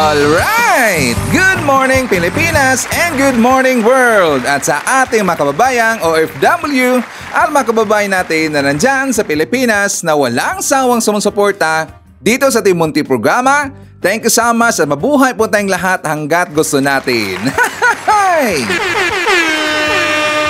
Alright! Good morning Pilipinas and good morning world! At sa ating mga kababayang OFW at mga kababayan natin na nandyan sa Pilipinas na walang sawang sumusuporta dito sa ating munti programa, thank you so much at mabuhay po tayong lahat hanggat gusto natin.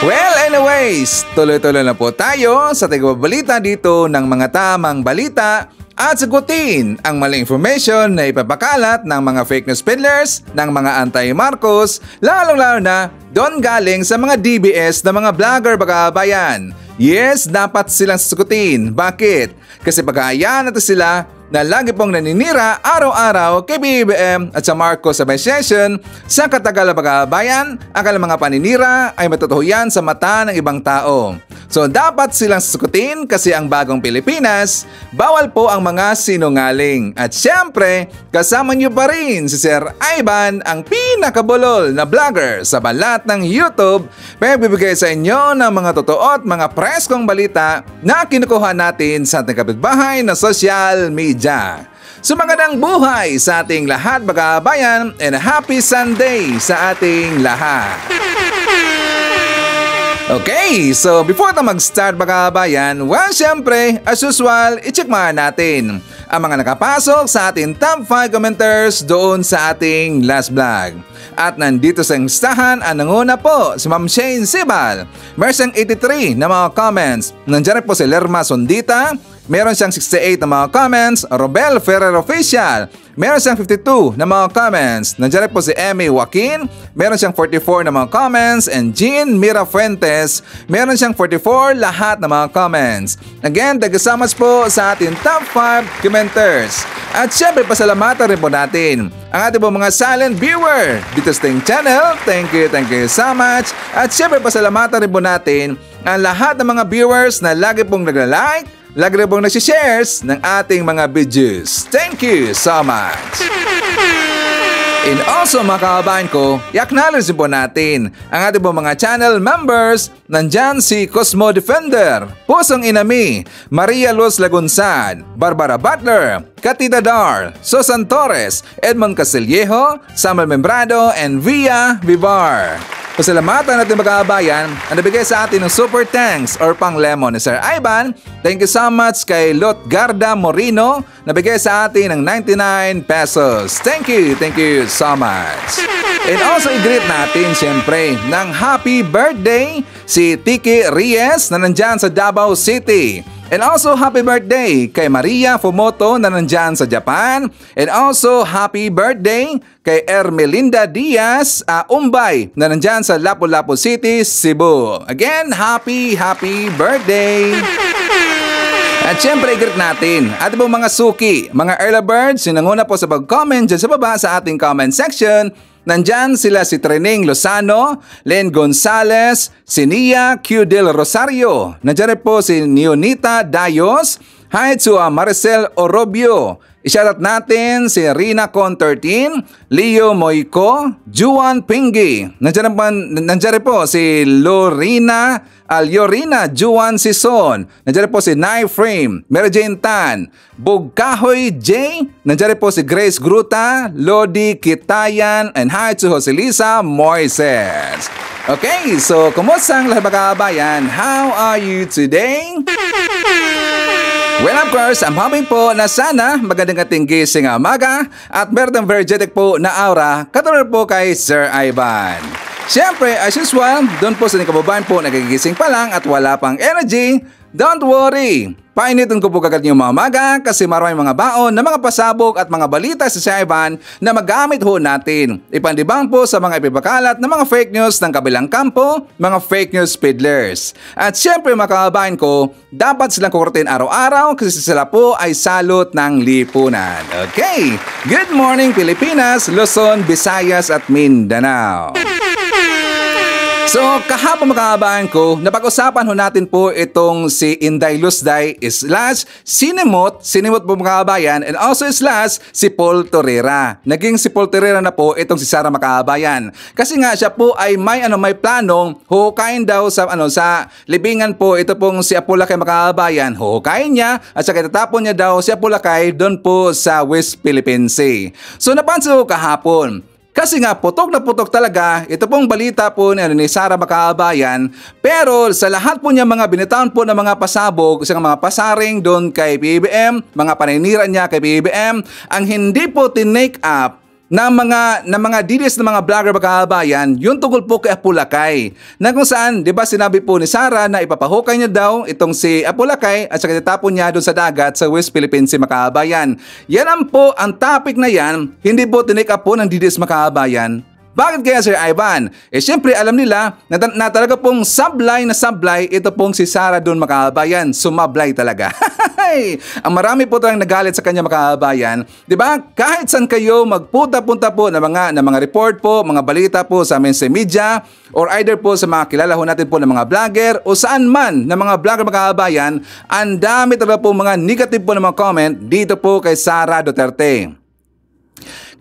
Well, anyways, tuloy-tuloy na po tayo sa tigbabalita dito ng mga tamang balita at sagutin ang maling information na ipapakalat ng mga fake news peddlers, ng mga anti-Marcos, lalong-lalo na doon galing sa mga DBS na mga vlogger bagabayan. Yes, dapat silang sagutin. Bakit? Kasi pag-aayaan natin sila na lagi pong naninira araw-araw kay BBM at sa Marcos Administration sa katagalan bagabayan, ang kanilang mga paninira ay matotoo yan sa mata ng ibang tao. So dapat silang sasagutin kasi ang bagong Pilipinas, bawal po ang mga sinungaling. At syempre, kasama niyo pa rin si Sir Ivan, ang pinakabulol na vlogger sa balat ng YouTube, magbibigay sa inyo ng mga totoo at mga preskong balita na kinukuha natin sa ating kapitbahay na social media. So magandang buhay sa ating lahat bagabayan and happy Sunday sa ating lahat. Okay, so before na mag-start mga kabayan, well, syempre, as usual, i-check muna natin ang mga nakapasok sa ating top 5 commenters doon sa ating last vlog. At nandito sa listahan ang nanguna po si Ma'am Shane Sibal. Meron siyang 83 na mga comments. Nandiyan po si Lerma Sondita. Meron siyang 68 na mga comments. Robel Ferrer Official. Meron siyang 52 na mga comments. Nandiyan po si Emmy Joaquin. Meron siyang 44 na mga comments. And Jean Mira Fuentes. Meron siyang 44 lahat na mga comments. Again, tagasamas po sa ating top 5 commenters. At syempre, pasalamatan rin po natin ang ating po mga silent viewer dito sa ating channel. Thank you so much. At syempre, pasalamatan rin po natin ang lahat ng mga viewers na lagi pong nagla-like, lagi rin pong nagsishares ng ating mga videos. Thank you so much. And also mga kababayan ko, i-acknowledge po natin ang ating po mga channel members. Nandyan si Cosmo Defender, Pusong Inami, Maria Luz Lagunsad, Barbara Butler, Katita Dar, Susan Torres, Edmond Castillejo, Samuel Membrado, and Via Vivar. Pasalamatan natin mga kababayan ang nabigay sa atin ng super thanks or pang lemon ni Sir Ivan. Thank you so much kay Lot Garda Morino, nabigay sa atin ng 99 pesos. Thank you so much. And also i-greet natin syempre ng happy birthday si Tiki Reyes na nandyan sa Davao City. And also happy birthday kay Maria Fumoto na nandyan sa Japan. And also happy birthday kay Ermelinda Diaz Umbay na nandyan sa Lapu-Lapu City, Cebu. Again, happy birthday! At syempre, i-greet natin ating po mga suki, mga early birds, yung nanguna po sa pag-comment dyan sa baba sa ating comment section. Nandyan sila si Trening Lozano, Len Gonzalez, si Nia Q. Del Rosario. Nandyan rin po si Neonita Dayos, hi to Maricel Orobio. I-shoutout natin si Rina Con 13, Leo Moico, Juan Pingi. Nandiyan rin po si Lorina Alyorina Juan Sison. Nandiyan rin po si Nai Frame, Mary Jane Tan, Bugkahoy J. Nandiyan rin po si Grace Gruta, Lodi Kitayan, and hi to Joselisa Moises. Okay, so kumusta ang lahat mga kabayan? How are you today? Well, of course, I'm hoping po na sana magandang ating gising umaga at meron ng energetic po na aura katulad po kay Sir Ivan. Siyempre, as usual, doon po sa inyong kababayan po nagigising pa lang at wala pang energy, don't worry. Painitin ko po kagad yung mga umaga kasi maraming mga baon na mga pasabog at mga balita sa Sir Ivan na magamit ho natin. Ipandibang po sa mga ipipakalat na mga fake news ng kabilang kampo, mga fake news peddlers. At syempre mga kababayan ko, dapat silang kukurtin araw-araw kasi sila po ay salot ng lipunan. Okay, good morning Pilipinas, Luzon, Visayas at Mindanao. So, kahapon mga kababayan ko, napag-usapan ho natin po itong si Inday Lusday slash Sinimot po mga kababayan, and also slash si Paul Torreira. Naging si Paul Torreira na po itong si Sara mga kababayan. Kasi nga siya po ay may planong huhukayin daw sa sa libingan po ito pong si Apulacay mga kababayan. Huhukayin niya at saka itatapon niya daw si Apulacay doon po sa West Philippine Sea. So, napansin ko kahapon. Kasi nga putok na putok talaga ito pong balita po ni Sara Makabayan, pero sa lahat po niya mga binitawan po ng mga pasabog, isang mga pasaring doon kay PBBM, mga paninira niya kay PBBM, ang hindi po tinake up na mga DDS na mga vlogger Makabayan, yung tungkol po kay Apulacay. Na kung saan, di ba sinabi po ni Sara na ipapahukay niya daw itong si Apulacay at saka itapon niya doon sa dagat sa West Philippine Sea Makabayan. Yan ang topic na yan, hindi po tinake up po ng DDS Makabayan. Bakit kaya Sir Ivan? Siyempre alam nila na talaga pong sablay ito pong si Sara doon makabayan. Sumablay talaga. Ang marami po talagang nagalit sa kanya makabayan. Diba? Kahit saan kayo magpunta-punta po ng mga report po, mga balita po sa mainstream media, or either po sa mga kilala ho natin po ng mga vlogger o saan man na mga vlogger makabayan, ang dami talaga po mga negative po na mga comment dito po kay Sara Duterte.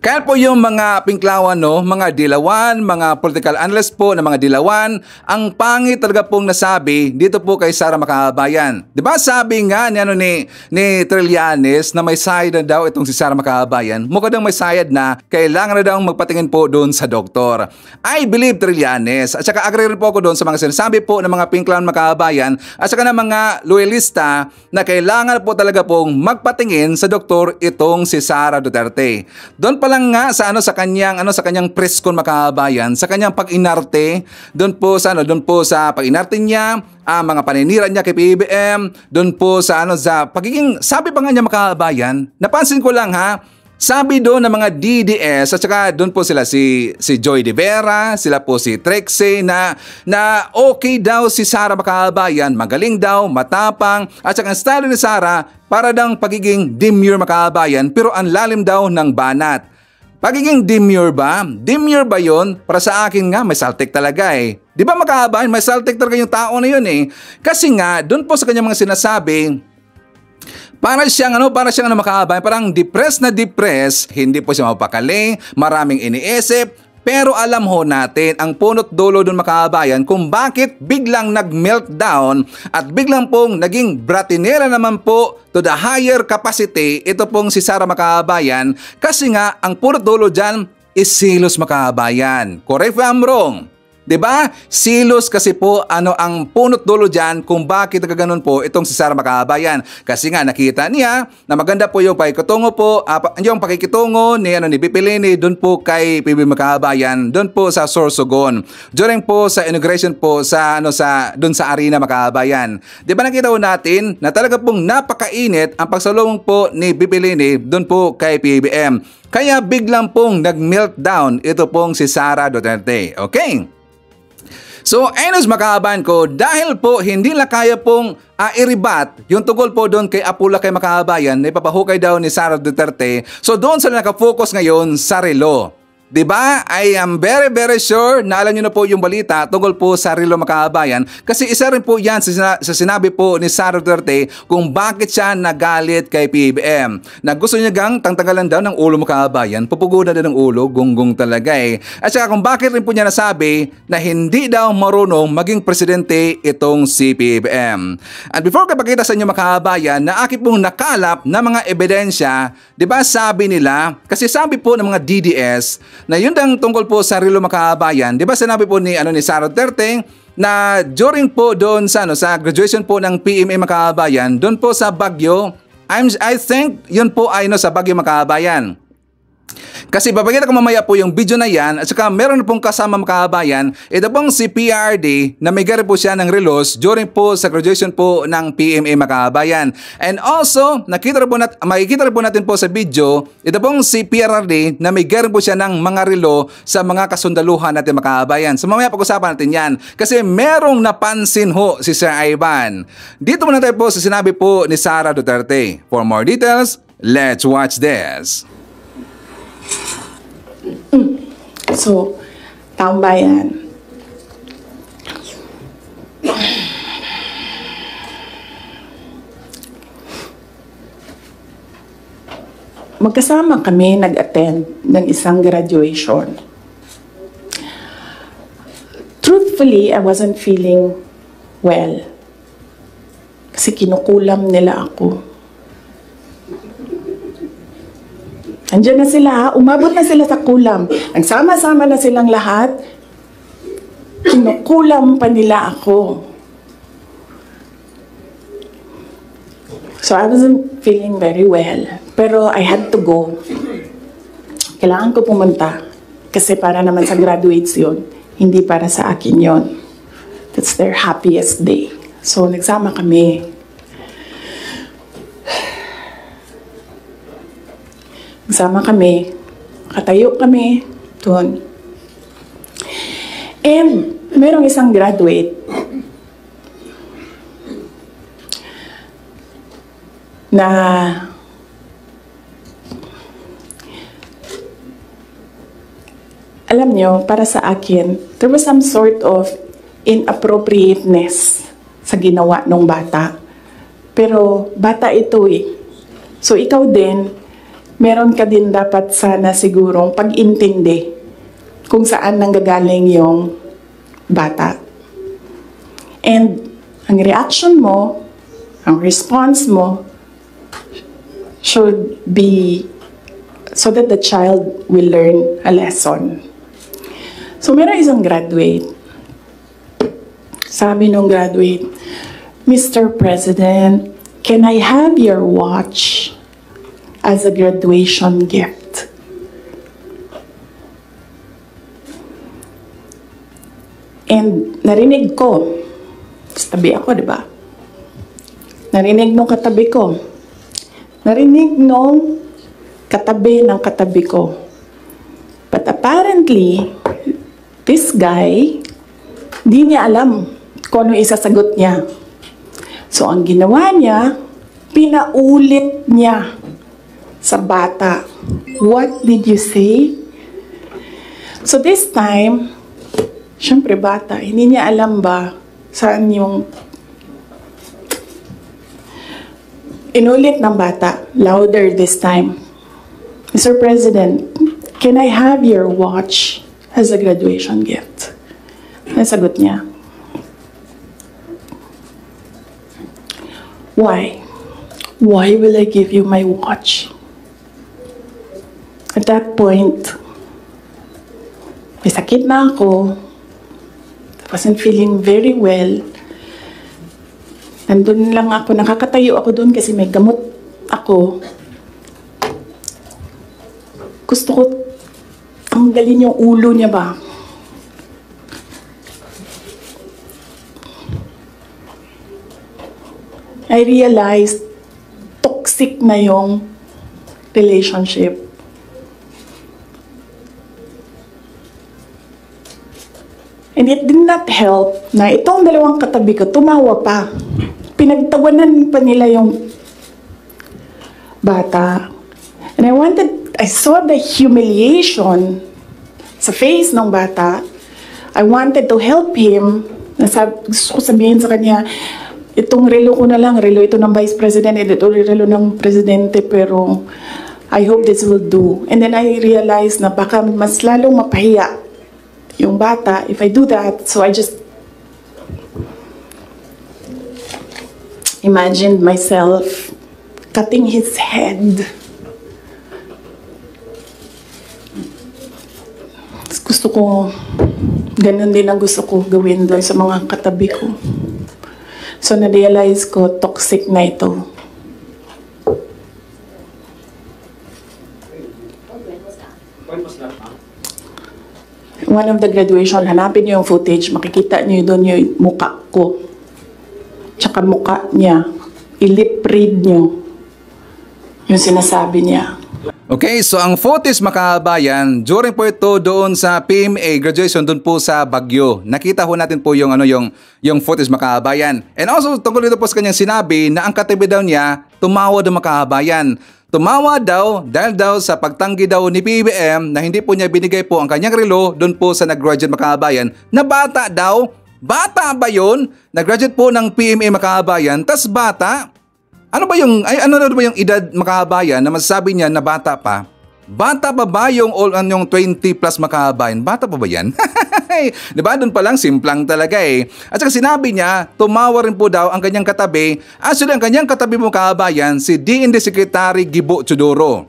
Kaya po yung mga pinklawan, mga dilawan, mga political analyst po na mga dilawan, ang pangit talaga pong nasabi dito po kay Sara Makabayan. Diba sabi nga ni Trillanes na may sayad na daw itong si Sara Makabayan, mukha daw may sayad na kailangan na daw magpatingin po doon sa doktor. I believe Trillanes. At saka agree rin po ako doon sa mga sinasabi po ng mga pinklawan Makabayan at saka ng mga loyalista na kailangan po talaga pong magpatingin sa doktor itong si Sara Duterte. Doon pa lang nga sa kanyang press con makabayan, sa kanyang pag-inarte, doon po sa pag-inarte niya, mga paninira niya kay PBBM, doon po sa pagiging, sabi pa nga niya makabayan, napansin ko lang sabi doon ng mga DDS at saka doon po sila si Joy De Vera, sila po si Trexie na okay daw si Sara Makabayan, magaling daw, matapang, at saka ang style ni Sara para daw pagiging demure Makabayan pero ang lalim daw ng banat. Pagiging demure ba? Demure ba yun? Para sa akin nga, may saltik talaga eh. Di ba Makabayan, may saltik talaga yung tao na yun eh. Kasi nga, doon po sa kanyang mga sinasabi, para siyang Makabayan, parang depressed, hindi po siya mapakali, maraming iniisip. Pero alam ho natin ang punot dulo doon Makabayan kung bakit biglang nag-meltdown at biglang pong naging bratinera naman po to the higher capacity ito pong si Sara Makabayan, kasi nga ang punot dulo dyan is silos Makabayan. Correct if I'm wrong? Diba? Silos kasi po ang punot dulo dyan kung bakit nagaganon po itong si Sara Makabayan. Kasi nga nakita niya na maganda po yung pakikitungo po, yung pakikitungo ni Bipilini doon po kay PBBM Makabayan, doon po sa Sorsogon. During po sa inauguration po doon sa Arena Makabayan. Diba nakita po natin na talaga pong napakainit ang pagsalubong po ni Bipilini doon po kay PBBM. Kaya biglang pong nag-meltdown ito pong si Sara Duterte. Okay? So, ayun Makabayan ko, dahil po hindi na kaya pong iribat yung tungkol po doon kay Apulacay Makabayan na ipapahukay daw ni Sara Duterte. So, doon sila nakafocus ngayon sa relo. Diba? I am very sure na alam nyo na po yung balita tungkol po sa relo Makabayan, kasi isa rin po yan sa sinabi po ni Sara Duterte kung bakit siya nagalit kay PBBM. Na gusto niya gang tangtanggalan daw ng ulo Makabayan, pupugunan din ng ulo, gunggong talaga eh. At saka kung bakit rin po niya nasabi na hindi daw marunong maging presidente itong si PBBM. And before ko ipakita sa inyo Makabayan na aking pong nakalap na mga ebidensya, diba sabi nila, kasi sabi po ng mga DDS, na yun ang tungkol po sa relo Makabayan. Di ba sinabi po ni Sara Duterte na during po doon sa graduation po ng PMA Makabayan, doon po sa Baguio, I think yun po ay sa Baguio Makabayan. Kasi babagyan ko mamaya po yung video na yan at saka meron na pong kasama Makabayan, ito pong si PRD na may gari po siya ng relos during po sa graduation po ng PMA Makabayan. And also, makikita rin po natin po sa video, ito pong si PRD na may gari po siya ng mga relo sa mga kasundaluhan natin Makabayan. So mamaya pag-usapan natin yan kasi merong napansin ho si Sir Ivan. Dito muna tayo po sa sinabi po ni Sara Duterte. For more details, let's watch this. So, taong bayan, magkasama kami nag-attend ng isang graduation. Truthfully, I wasn't feeling well. Kasi kinukulam nila ako. Andiyan na sila ha, umabot na sila sa kulam. Nagsama-sama na silang lahat. Kinukulam pa nila ako. So I wasn't feeling very well. Pero I had to go. Kailangan ko pumunta. Kasi para naman sa graduates yun. Hindi para sa akin yun. That's their happiest day. So nagsama kami. Nagsama kami. Katayo kami doon. And merong isang graduate na alam nyo, para sa akin, there was some sort of inappropriateness sa ginawa ng bata. Pero bata ito eh. So ikaw din, meron ka din dapat sana sigurong pag-intindi kung saan nanggagaling yung bata. And ang reaction mo, ang response mo, should be so that the child will learn a lesson. So meron isang graduate. Sabi nung graduate, Mr. President, can I have your watch as a graduation gift? And narinig ko, tabi ako, di ba? Narinig nung katabi ko. Narinig nung katabi ng katabi ko. But apparently, this guy, di niya alam kung ano isasagot niya. So, ang ginawa niya, pinaulit niya sa bata. What did you say? So, this time, syempre bata, hindi niya alam ba saan yung inulit ng bata, louder this time. Mr. President, can I have your watch as a graduation gift? Nasagot niya. Why? Why will I give you my watch? At that point, may sakit na ako. I wasn't feeling very well. Nandun lang ako, nakakatayo ako doon kasi may gamot ako. Gusto ko tanggalin yung ulo niya ba? I realized toxic na yung relationship. And it did not help na itong dalawang katabi ko tumawa pa. Pinagtawanan pa nila yung bata. And I saw the humiliation sa face ng bata. I wanted to help him. Gusto ko sabihin sa kanya, itong relo ko na lang, relo ito ng Vice President, ito relo ng Presidente, pero I hope this will do. And then I realized na baka mas lalong mapahiya yung bata if I do that. So I just imagined myself cutting his head. Gusto ko, ganun din ang gusto ko gawin doon sa mga katabi ko. So na-realize ko, toxic na ito. One of the graduation, hanapin niyo yung footage, makikita niyo doon yung mukha ko. Tsaka mukha niya. I-lip read niyo yung sinasabi niya. Okay, so ang footage makabayan, during po ito doon sa PMA graduation doon po sa Baguio. Nakita ho natin po yung yung footage makabayan. And also tungkol dito po sa kanyang sinabi na ang katabi daw niya tumawa daw makabayan. Tumawa daw dahil daw sa pagtanggi daw ni PBM na hindi po niya binigay po ang kanyang relo doon po sa nag-graduate makabayan na bata daw. Bata ba yun? Nag-graduate po ng PMA makabayan, tas bata. ano ba yung edad makabayan na masasabi niya na bata pa? Bata pa ba yung 20 plus makabayan? Bata pa ba yan? Diba? Doon pa lang, simplang talaga eh. At saka sinabi niya, tumawa rin po daw ang kanyang katabi. Actually, ang kanyang katabi mo kabayan, si DND Secretary Gibo Teodoro.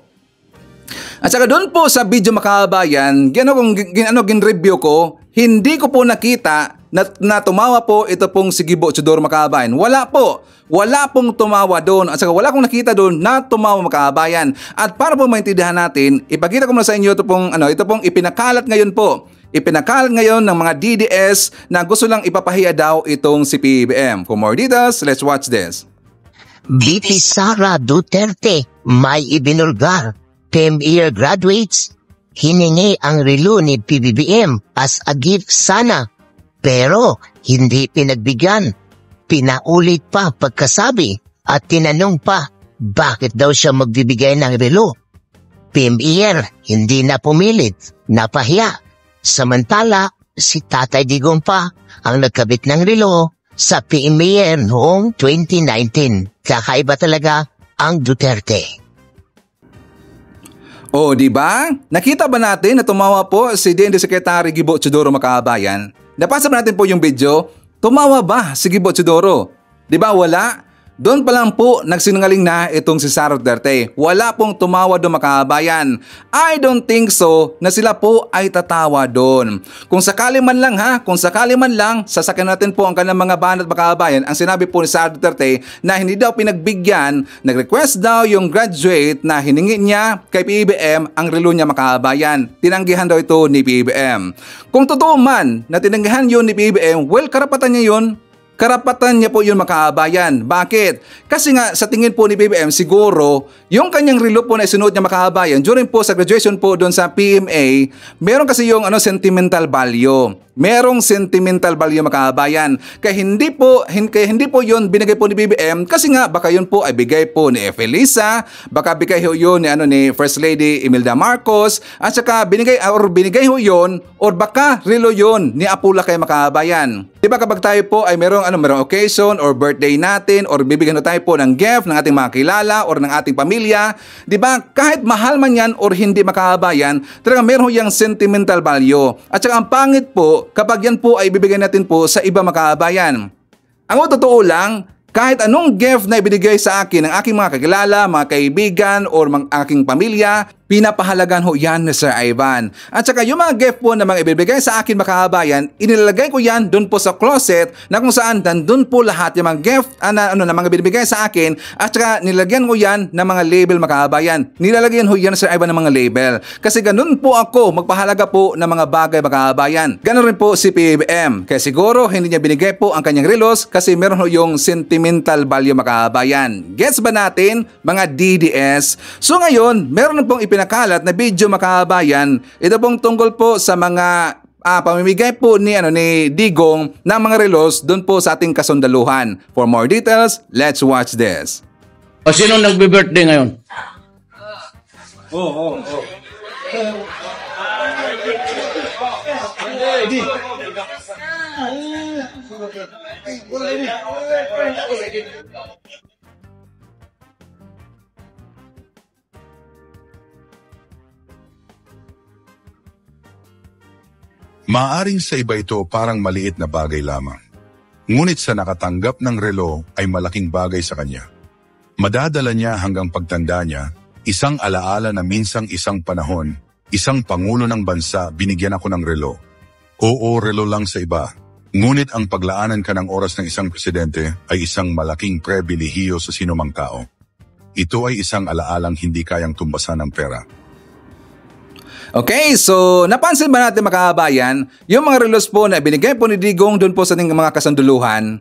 At saka doon po sa video makabayan, gin-review ko, hindi ko po nakita na tumawa po ito pong si Gibo Teodoro makabayan. Wala po. Wala pong tumawa doon. At saka wala akong nakita doon na tumawa makabayan. At para po maintindihan natin, ipakita ko muna sa inyo ito pong ipinakalat ngayon po. Ipinakalat ngayon ng mga DDS na gusto lang ipapahiya daw itong si PBBM. For more details, let's watch this. BP Sara Duterte may ibinulgar. 10-year graduates, hiningi ang relo ni PBBM as a gift sana. Pero hindi pinagbigyan. Pinaulit pa pagkasabi at tinanong pa bakit daw siya magbibigay ng relo. PMER hindi na pumilit, napahiya. Samantala, si Tatay Digong pa ang nagkabit ng relo sa PMER noong 2019. Kakaiba talaga ang Duterte. O, di ba? Nakita ba natin na tumawa po si DND Secretary Gibo Teodoro makabayan? Napasa ba natin po yung video? Tumawa ba si Gibo Teodoro? Di ba wala? Doon pa lang po nagsinungaling na itong si Sara Duterte. Wala pong tumawa doon makabayan. I don't think so na sila po ay tatawa doon. Kung sakali man lang, sasakyan natin po ang kanilang mga banat makabayan. Ang sinabi po ni Sara Duterte na hindi daw pinagbigyan, nag-request daw yung graduate na hiningi niya kay PBBM ang relo niya makabayan. Tinanggihan daw ito ni PBBM. Kung totoo man na tinanggihan yun ni PBBM, well, karapatan niya yun. Karapatan niya po yun makahabayan. Bakit? Kasi nga sa tingin po ni PBBM siguro yung kanyang relo po na isinuot niya makahabayan during po sa graduation po doon sa PMA, meron kasi yung sentimental value. Merong sentimental value makahabayan. Kaya hindi po yun binigay po ni PBBM kasi nga baka yun po ay bigay po ni Felisa, baka bigay ho yun ni First Lady Imelda Marcos, at saka binigay ho yun or baka relo yun ni Apula kay makahabayan. Diba kapag tayo po ay merong occasion or birthday natin or bibigyan tayo po ng gift ng ating mga kilala or ng ating pamilya, diba kahit mahal man yan or hindi makahabayan, talaga meron yung sentimental value. At saka ang pangit po kapag yan po ay bibigyan natin po sa iba makahabayan. Ang totoo lang, kahit anong gift na ibinigay sa akin ng aking mga kakilala, mga kaibigan or aking pamilya, pinapahalagan ho yan ni Sir Ivan. At saka yung mga gift po na mga ibibigay sa akin makahabayan, inilalagay ko yan doon po sa closet na kung saan doon po lahat yung mga gift na mga binibigay sa akin at saka nilagyan ko yan ng mga label makahabayan. Nilalagyan ho yan Sir Ivan ng mga label. Kasi ganun po ako magpahalaga po ng mga bagay makahabayan. Ganun rin po si PBBM. Kaya siguro hindi niya binigay po ang kanyang relos kasi meron ho yung sentimental value makahabayan. Gets ba natin mga DDS? So ngayon, meron pong pinakalat na video makahabayan. Ito pong tungkol po sa mga pamimigay po ni Digong ng mga relos doon po sa ating kasundaluhan. For more details, let's watch this. O sino nagbe-birthday ngayon? Maaring sa iba ito parang maliit na bagay lamang. Ngunit sa nakatanggap ng relo ay malaking bagay sa kanya. Madadala niya hanggang pagtanda niya, isang alaala na minsang isang panahon, isang pangulo ng bansa binigyan ako ng relo. Oo, relo lang sa iba. Ngunit ang paglaanan ka ng oras ng isang presidente ay isang malaking pribilehiyo sa sinumang tao. Ito ay isang alaalang hindi kayang tumbasan ng pera. Okay, so napansin ba natin makahabayan, yung mga relos po na binigay po ni Digong doon po sa ating mga kasanduluhan,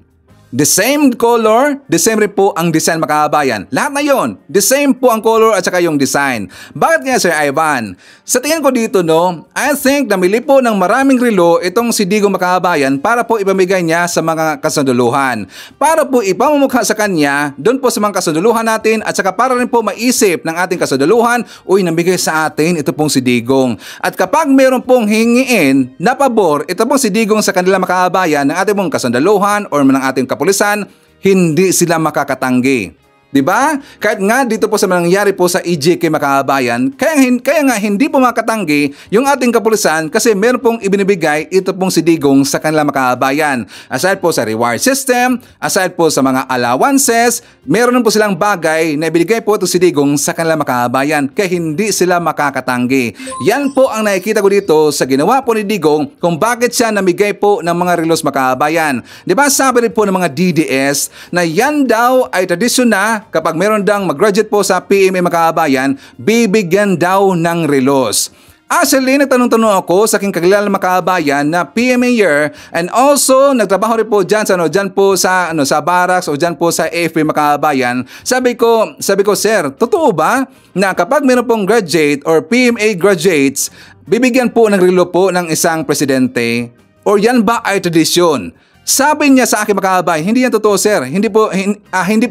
the same color, the same rin po ang design makahabayan. Lahat na yon, the same po ang color at saka yung design. Bakit nga Sir Ivan? Sa tingin ko dito I think namili po ng maraming relo itong si Digong makahabayan para po ipamigay niya sa mga kasanduluhan. Para po ipamumukha sa kanya doon po sa mga kasanduluhan natin at saka para rin po maisip ng ating kasanduluhan, uy, nabigay sa atin ito pong si Digong. At kapag meron pong hingiin na pabor, ito pong si Digong sa kanila makahabayan ng ating pong kasandaluhan or ng ating kapulisan, hindi sila makakatanggi. Diba? Kahit nga dito po sa nangyari po sa EJK mga kababayan, kaya nga hindi po makatanggi yung ating kapulisan kasi meron pong ibinibigay ito pong si Digong sa kanila mga kababayan. Aside po sa reward system, aside po sa mga allowances, meron po silang bagay na ibigay po ito si Digong sa kanila mga kababayan kaya hindi sila makakatanggi. Yan po ang nakikita ko dito sa ginawa po ni Digong kung bakit siya namigay po ng mga relos mga kababayan. Diba sabi rin po ng mga DDS na yan daw ay tradisyon na kapag meron dang mag-graduate po sa PMA mga kababayan, bibigyan daw ng relos. Actually, nagtanong-tanong ako sa aking kakilala mga kababayan na PMA year and also nagtrabaho rin po dyan sa barracks o dyan po sa AFP mga kababayan. Sabi ko, sir, totoo ba na kapag meron pong graduate or PMA graduates, bibigyan po ng relo po ng isang presidente? Or yan ba ay tradisyon? Sabi niya sa akin mga kababayan, hindi yan totoo sir, hindi po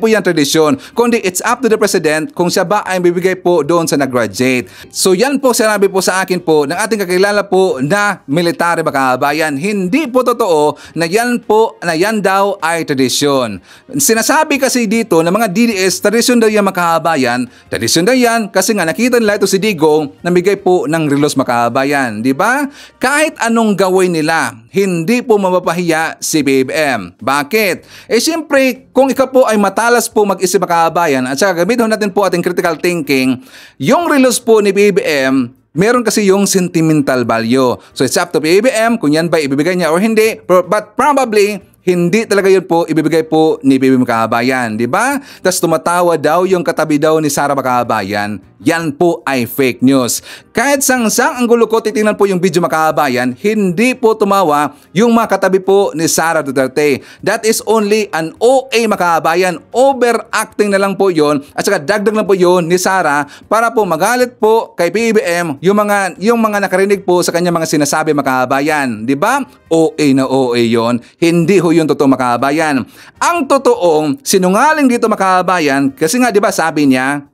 yan tradisyon, kundi it's up to the president kung siya ba ay bibigay po doon sa nag-graduate. So yan po sinabi po sa akin po ng ating kakilala po na military mga kababayan, hindi po totoo na yan daw ay tradisyon. Sinasabi kasi dito ng mga DDS, tradisyon daw yan mga kababayan, tradisyon daw yan kasi nga nakita nila ito si Digong na bigay po ng relos mga kababayan, di ba? Kahit anong gawin nila, hindi po mapapahiya si BBM. Bakit? Siyempre, kung ikaw po ay matalas po mag-isip mga kababayan at saka gamitin natin po ating critical thinking, yung relos po ni BBM, meron kasi yung sentimental value. So it's up to BBM kung yan ba ibibigay niya or hindi, but probably hindi talaga yun po ibibigay po ni BBM Kabayan, di ba? Tapos tumatawa daw yung katabi daw ni Sara Kabayan. Yan po ay fake news. Kahit sang-sang ang gulo ko, titingnan po yung video Kabayan, hindi po tumawa yung mga katabi po ni Sara Duterte. That is only an OA Kabayan. Overacting na lang po yon at saka dagdag lang po yon ni Sara para po magalit po kay BBM yung mga nakarinig po sa kanya mga sinasabi Kabayan. Di ba? OA na OA yon. Hindi ho yung totoo Kabayan. Ang totoong sinungaling dito Kabayan kasi nga di ba sabi niya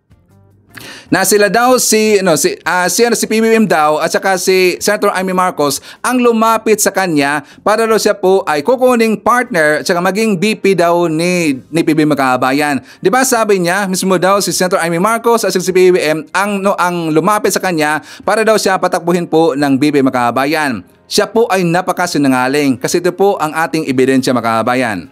na sila daw si PBBM daw at saka si Senator Amy Marcos ang lumapit sa kanya para daw siya po ay kukuning partner at saka maging VP daw ni PBBM Kabayan. Di ba sabi niya mismo daw si Senator Amy Marcos at si PBBM ang lumapit sa kanya para daw siya patakbuhin po ng BBM Kabayan. Siya po ay napakasinungaling kasi ito po ang ating ebidensya mga kababayan.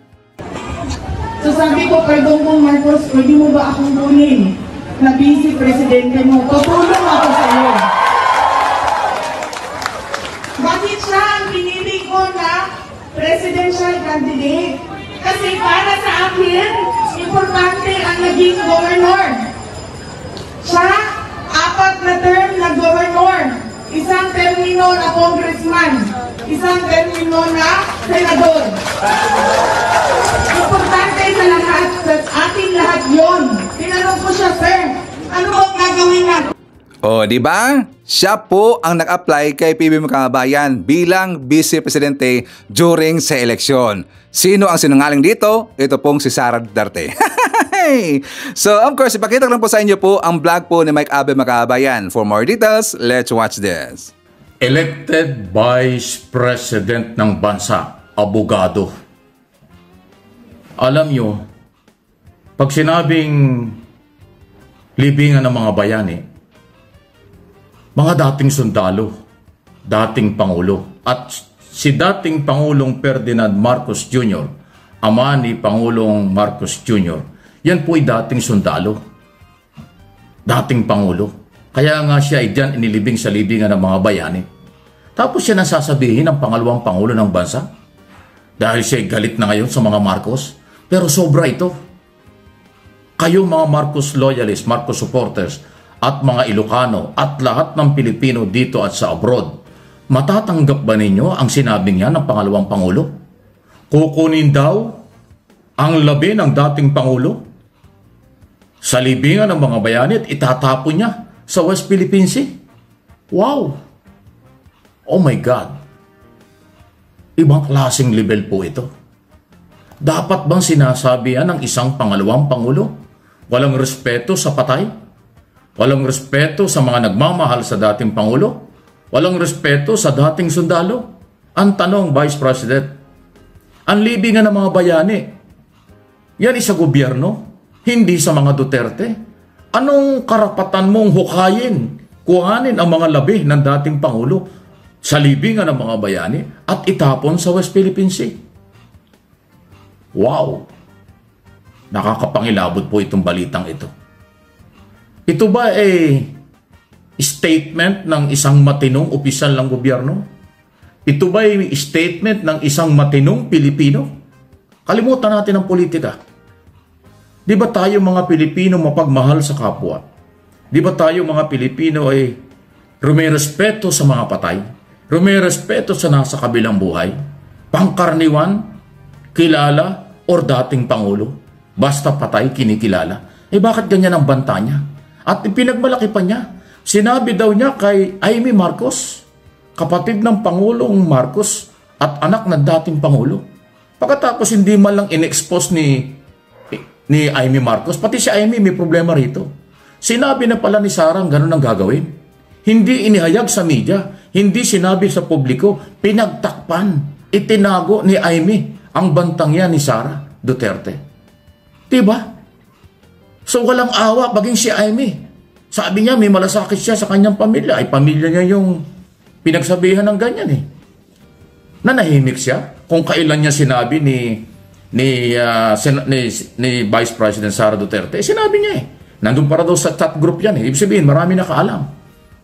So sabi ko kay Bongbong Marcos, pwede mo ba akong kunin na vice presidente mo? Tutulong ako sa iyo. Bakit siya ang pinili ko na presidential candidate? Kasi para sa akin, importante ang naging governor. Siya, 4 na term na governor. Isang termino na congressman, isang termino na senador. Importante sa lahat, sa ating lahat yon. Tinanong ko siya, sir, ano ang gagawin na? O, di ba? Siya po ang nag-apply kay PBBM Kabayan bilang Vice Presidente during sa eleksyon. Sino ang sinungaling dito? Ito pong si Sara Duterte. So, of course, ipakita ko lang po sa inyo po ang vlog po ni Mike Abe Kabayan. For more details, let's watch this. Elected Vice President ng bansa, abogado. Alam nyo, pag sinabing libingan ng mga bayani, mga dating sundalo, dating Pangulo, at si dating Pangulong Ferdinand Marcos Jr., ama ni Pangulong Marcos Jr., yan po ay dating sundalo, dating Pangulo. Kaya nga siya ay dyan inilibing sa libingan ng mga bayani. Tapos siya nasasabihin ng pangalawang Pangulo ng bansa dahil siya ay galit na ngayon sa mga Marcos. Pero sobra ito. Kayo mga Marcos loyalists, Marcos supporters, at mga Ilocano at lahat ng Pilipino dito at sa abroad, matatanggap ba ninyo ang sinabing yan ng pangalawang Pangulo? Kukunin daw ang labi ng dating Pangulo sa libingan ng mga bayani at itatapon niya sa West Philippine Sea? Wow! Oh my God! Ibang klaseng level po ito. Dapat bang sinasabi yan ng isang pangalawang Pangulo? Walang respeto sa patay? Walang respeto sa mga nagmamahal sa dating Pangulo? Walang respeto sa dating sundalo? Ang tanong, Vice President, ang libingan ng mga bayani, yan isa gobyerno? hindi sa mga Duterte? Anong karapatan mong hukayin, kuhanin ang mga labi ng dating Pangulo sa libingan ng mga bayani at itapon sa West Philippine Sea? Wow! Nakakapangilabot po itong balitang ito. Ito ba statement ng isang matinong opisyal ng gobyerno? Ito ba statement ng isang matinong Pilipino? Kalimutan natin ang politika. Di ba tayo mga Pilipino mapagmahal sa kapwa? Di ba tayo mga Pilipino ay rumerespeto sa mga patay? Rumerespeto sa nasa kabilang buhay? Pangkarniwan, kilala, or dating Pangulo? Basta patay, kinikilala. Bakit ganyan ang banta niya? At pinagmalaki pa niya. Sinabi daw niya kay Amy Marcos, kapatid ng Pangulong Marcos at anak ng dating Pangulo. Pagkatapos hindi man lang in-expose ni Amy Marcos, pati si Amy may problema rito. Sinabi na pala ni Sara ang ganun ang gagawin. Hindi inihayag sa media, hindi sinabi sa publiko, pinagtakpan, itinago ni Amy ang bantang yan ni Sara Duterte. Diba? So walang awa, baging si Amy. Sabi niya, may malasakit siya sa kanyang pamilya. Ay, pamilya niya yung pinagsabihan ng ganyan Nanahimik siya kung kailan niya sinabi ni Vice President Sara Duterte. Sinabi niya Nandun para daw sa chat group yan Ibig sabihin, marami nakaalam.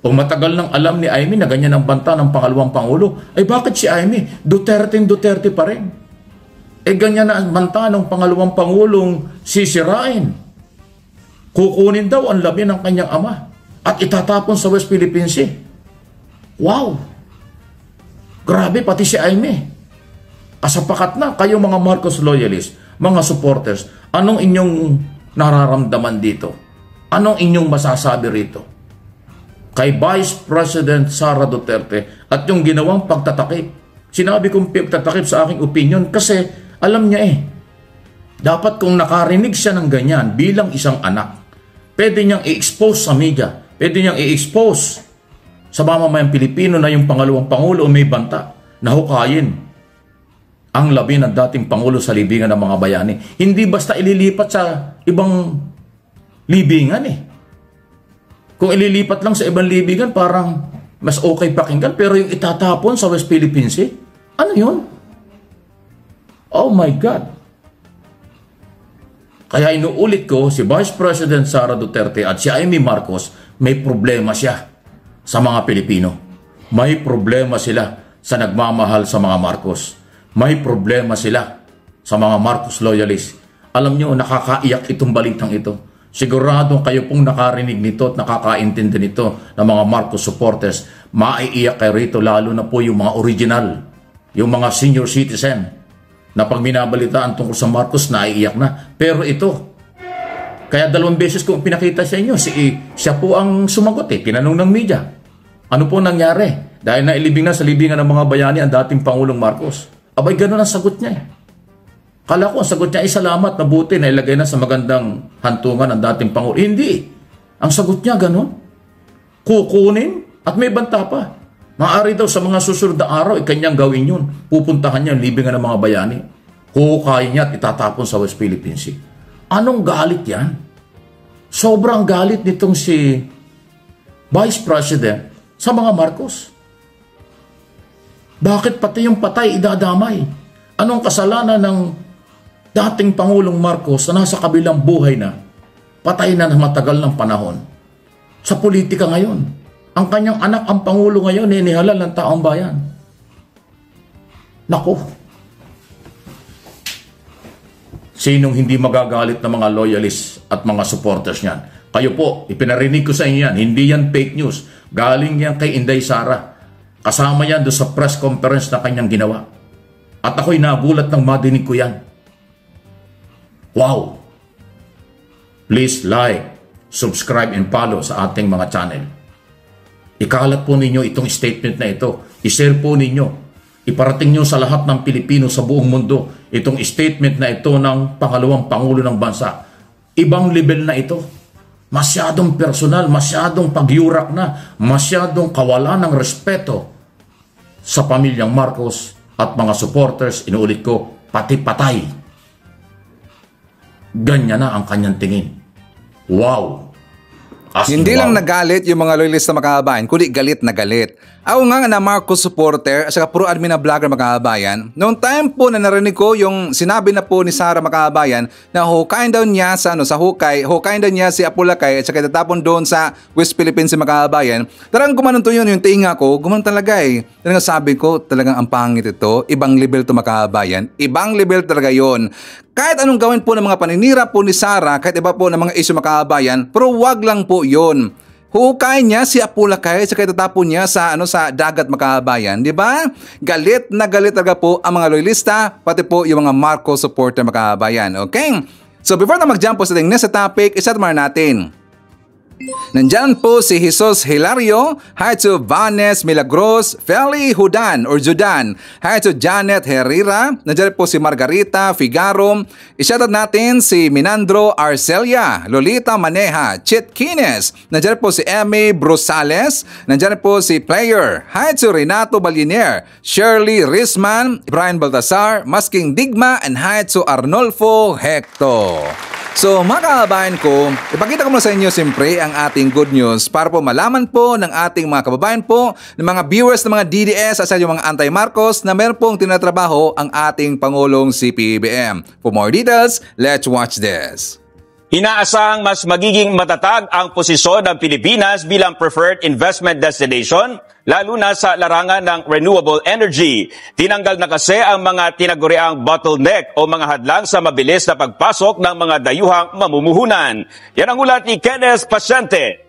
Kung matagal nang alam ni Amy na ganyan ang banta ng pangalawang Pangulo, ay bakit si Amy? Duterte pa rin. Ganyan na ang banta ng pangalawang Pangulong sisirain. Kukunin daw ang labi ng kanyang ama at itatapon sa West Philippine Sea. Wow! Grabe, pati si Amy. Kasapakat na kayo mga Marcos loyalists, mga supporters, anong inyong nararamdaman dito? Anong inyong masasabi rito? Kay Vice President Sara Duterte at yung ginawang pagtatakip. Sinabi kong pagtatakip sa aking opinion kasi alam niya dapat kung nakarinig siya ng ganyan bilang isang anak, pwede niyang i-expose sa media, pwede niyang i-expose sa mamamayang Pilipino na yung pangalawang Pangulo may banta na hukayin ang labi ng dating Pangulo sa libingan ng mga bayani. Hindi basta ililipat sa ibang libingan Kung ililipat lang sa ibang libingan, parang mas okay pakinggan. Pero yung itatapon sa West Philippine Sea, ano yun? Oh my God! Kaya inuulit ko, si Vice President Sara Duterte at si Amy Marcos, may problema siya sa mga Pilipino. May problema sila sa nagmamahal sa mga Marcos. May problema sila sa mga Marcos loyalists. Alam nyo, nakakaiyak itong balitang ito. Sigurado kayo pong nakarinig nito at nakakaintindi nito ng mga Marcos supporters. Maiiyak kayo rito, lalo na po yung mga original, yung mga senior citizen na pag minabalitaan tungkol sa Marcos, naiiyak na. Pero ito, kaya 2 beses kong pinakita sa inyo, siya po ang sumagot tinanong ng media. Ano po nangyari? Dahil nailibing na sa libingan ng mga bayani ang dating Pangulong Marcos. Abay, ganun ang sagot niya Kala ko ang sagot niya ay salamat, mabuti na ilagay na sa magandang hantungan ang dating Pangulo. Hindi. Ang sagot niya ganun. Kukunin at may banta pa. Maaari daw sa mga susunod na araw, kanyang gawin yun. Pupuntahan niya ang libingan ng mga bayani. Huhukayin niya at itatapon sa West Philippine Sea. Anong galit yan? Sobrang galit nitong si Vice President sa mga Marcos. Bakit pati yung patay idadamay? Anong kasalanan ng dating Pangulong Marcos na nasa kabilang buhay na, patay na matagal ng panahon? Sa politika ngayon, ang kanyang anak ang Pangulo ngayon, inihalal ng taong bayan. Naku! Sinong hindi magagalit ng mga loyalists at mga supporters niyan? Kayo po, ipinarinig ko sa inyo yan. Hindi yan fake news. Galing yan kay Inday Sara. Kasama yan doon sa press conference na kanyang ginawa. At ako'y nagulat ng madinig ko yan. Wow! Please like, subscribe, and follow sa ating mga channel. Ikalat po ninyo itong statement na ito. I-share po ninyo. Iparating nyo sa lahat ng Pilipino sa buong mundo itong statement na ito ng pangalawang Pangulo ng bansa. Ibang level na ito. Masyadong personal, masyadong pagyurak na, masyadong kawalan ng respeto sa pamilyang Marcos at mga supporters. Inuulit ko, pati patay. ganyan na ang kanyang tingin. Wow! As in, Hindi wow. lang nagalit yung mga loyalista mga kababayan, kundi galit na galit. Ako nga na Marcos supporter at saka pro-admin na vlogger mga kababayan, noong time po na narinig ko yung sinabi na po ni Sara mga kababayan na hukayin daw niya sa hukayin daw niya si Apulacay at saka itatapon doon sa West Philippines si mga kababayan. Talagang gumanon to yun, yung tinga ko, gumanon talaga eh. Talagang sabi ko, talagang ang pangit ito, ibang level to mga kababayan, ibang level talaga yon. Kahit anong gawin po ng mga paninira po ni Sara, kahit iba po ng mga issue mga kababayan, pero wag lang po yon. Hukayin niya si Apulacay at saka itatapon niya sa dagat mga kababayan, di ba? Galit na galit talaga po ang mga loyalista, pati po yung mga Marcos supporter mga kababayan, okay? So before na mag-jump po sa ating next topic, isatmar natin. Nandyan po si Jesus Hilario, hi to Vanes Milagros, Feli Hudan or Judan, hi to Janet Herrera, nandyan po si Margarita Figaro, ishoutout natin si Minandro Arcelia, Lolita Maneja, Chit Kines, nandyan po si Emmy Brusales, nandyan po si Player, hi to Renato Baliner, Shirley Risman, Brian Baltasar, Masking Digma, and hi to Arnolfo Hecto. So mga kababayan ko, ipakita ko muna sa inyo siyempre ang ating good news para po malaman po ng ating mga kababayan po, ng mga viewers ng mga DDS at sa yung mga anti-Marcos na meron pong tinatrabaho ang ating Pangulong si PBBM. For more details, let's watch this. Inaasahang mas magiging matatag ang posisyon ng Pilipinas bilang preferred investment destination, lalo na sa larangan ng renewable energy. Tinanggal na kasi ang mga tinaguriang bottleneck o mga hadlang sa mabilis na pagpasok ng mga dayuhang mamumuhunan. Yan ang ulat ni Kenneth Pasyente.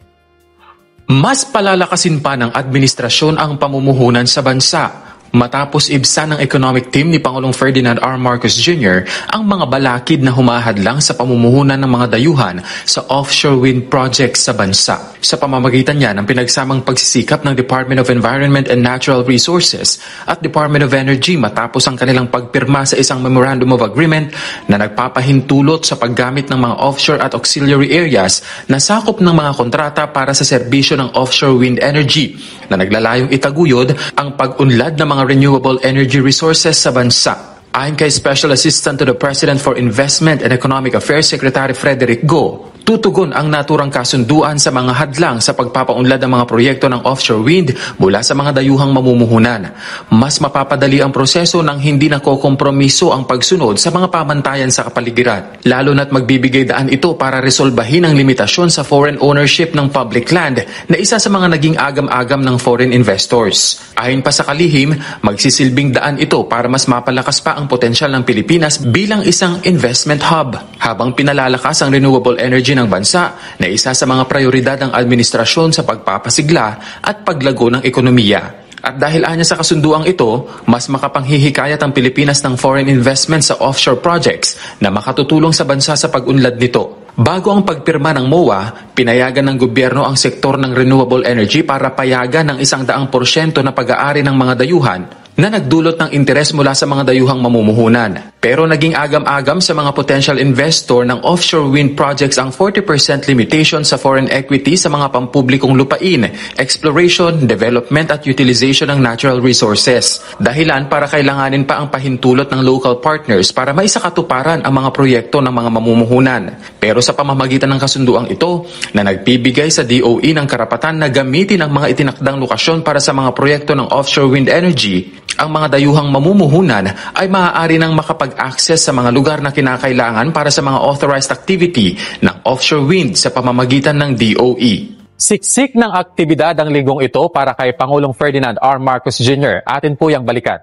Mas palalakasin pa ng administrasyon ang pamumuhunan sa bansa. Matapos ibsan ng economic team ni Pangulong Ferdinand R. Marcos Jr. ang mga balakid na humahadlang sa pamumuhunan ng mga dayuhan sa offshore wind projects sa bansa. Sa pamamagitan niya ng pinagsamang pagsisikap ng Department of Environment and Natural Resources at Department of Energy matapos ang kanilang pagpirma sa isang Memorandum of Agreement na nagpapahintulot sa paggamit ng mga offshore at auxiliary areas na sakop ng mga kontrata para sa serbisyo ng offshore wind energy na naglalayong itaguyod ang pag-unlad ng mga renewable energy resources sa bansa. Ayon kay Special Assistant to the President for Investment and Economic Affairs Secretary Frederick Go, tutugon ang naturang kasunduan sa mga hadlang sa pagpapaunlad ng mga proyekto ng offshore wind mula sa mga dayuhang mamumuhunan. Mas mapapadali ang proseso nang hindi nakokompromiso ang pagsunod sa mga pamantayan sa kapaligiran. Lalo na't magbibigay daan ito para resolbahin ang limitasyon sa foreign ownership ng public land na isa sa mga naging agam-agam ng foreign investors. Ayon pa sa kalihim, magsisilbing daan ito para mas mapalakas pa ang potensyal ng Pilipinas bilang isang investment hub, habang pinalalakas ang renewable energy ng bansa na isa sa mga prioridad ng administrasyon sa pagpapasigla at paglago ng ekonomiya. At dahil anya sa kasunduang ito, mas makapanghihikayat ang Pilipinas ng foreign investment sa offshore projects na makatutulong sa bansa sa pag-unlad nito. Bago ang pagpirma ng MOA, pinayagan ng gobyerno ang sektor ng renewable energy para payagan ng 100% na pag-aari ng mga dayuhan na nagdulot ng interes mula sa mga dayuhang mamumuhunan. Pero naging agam-agam sa mga potential investor ng offshore wind projects ang 40% limitation sa foreign equity sa mga pampublikong lupain, exploration, development at utilization ng natural resources. Dahilan para kailanganin pa ang pahintulot ng local partners para maisakatuparan ang mga proyekto ng mga mamumuhunan. Pero sa pamamagitan ng kasunduang ito, na nagpibigay sa DOE ng karapatan na gamitin ang mga itinakdang lokasyon para sa mga proyekto ng offshore wind energy, ang mga dayuhang mamumuhunan ay maaari nang makapag-access sa mga lugar na kinakailangan para sa mga authorized activity ng offshore wind sa pamamagitan ng DOE. Siksik ng aktibidad ang linggong ito para kay Pangulong Ferdinand R. Marcos Jr. Atin po yung balikan.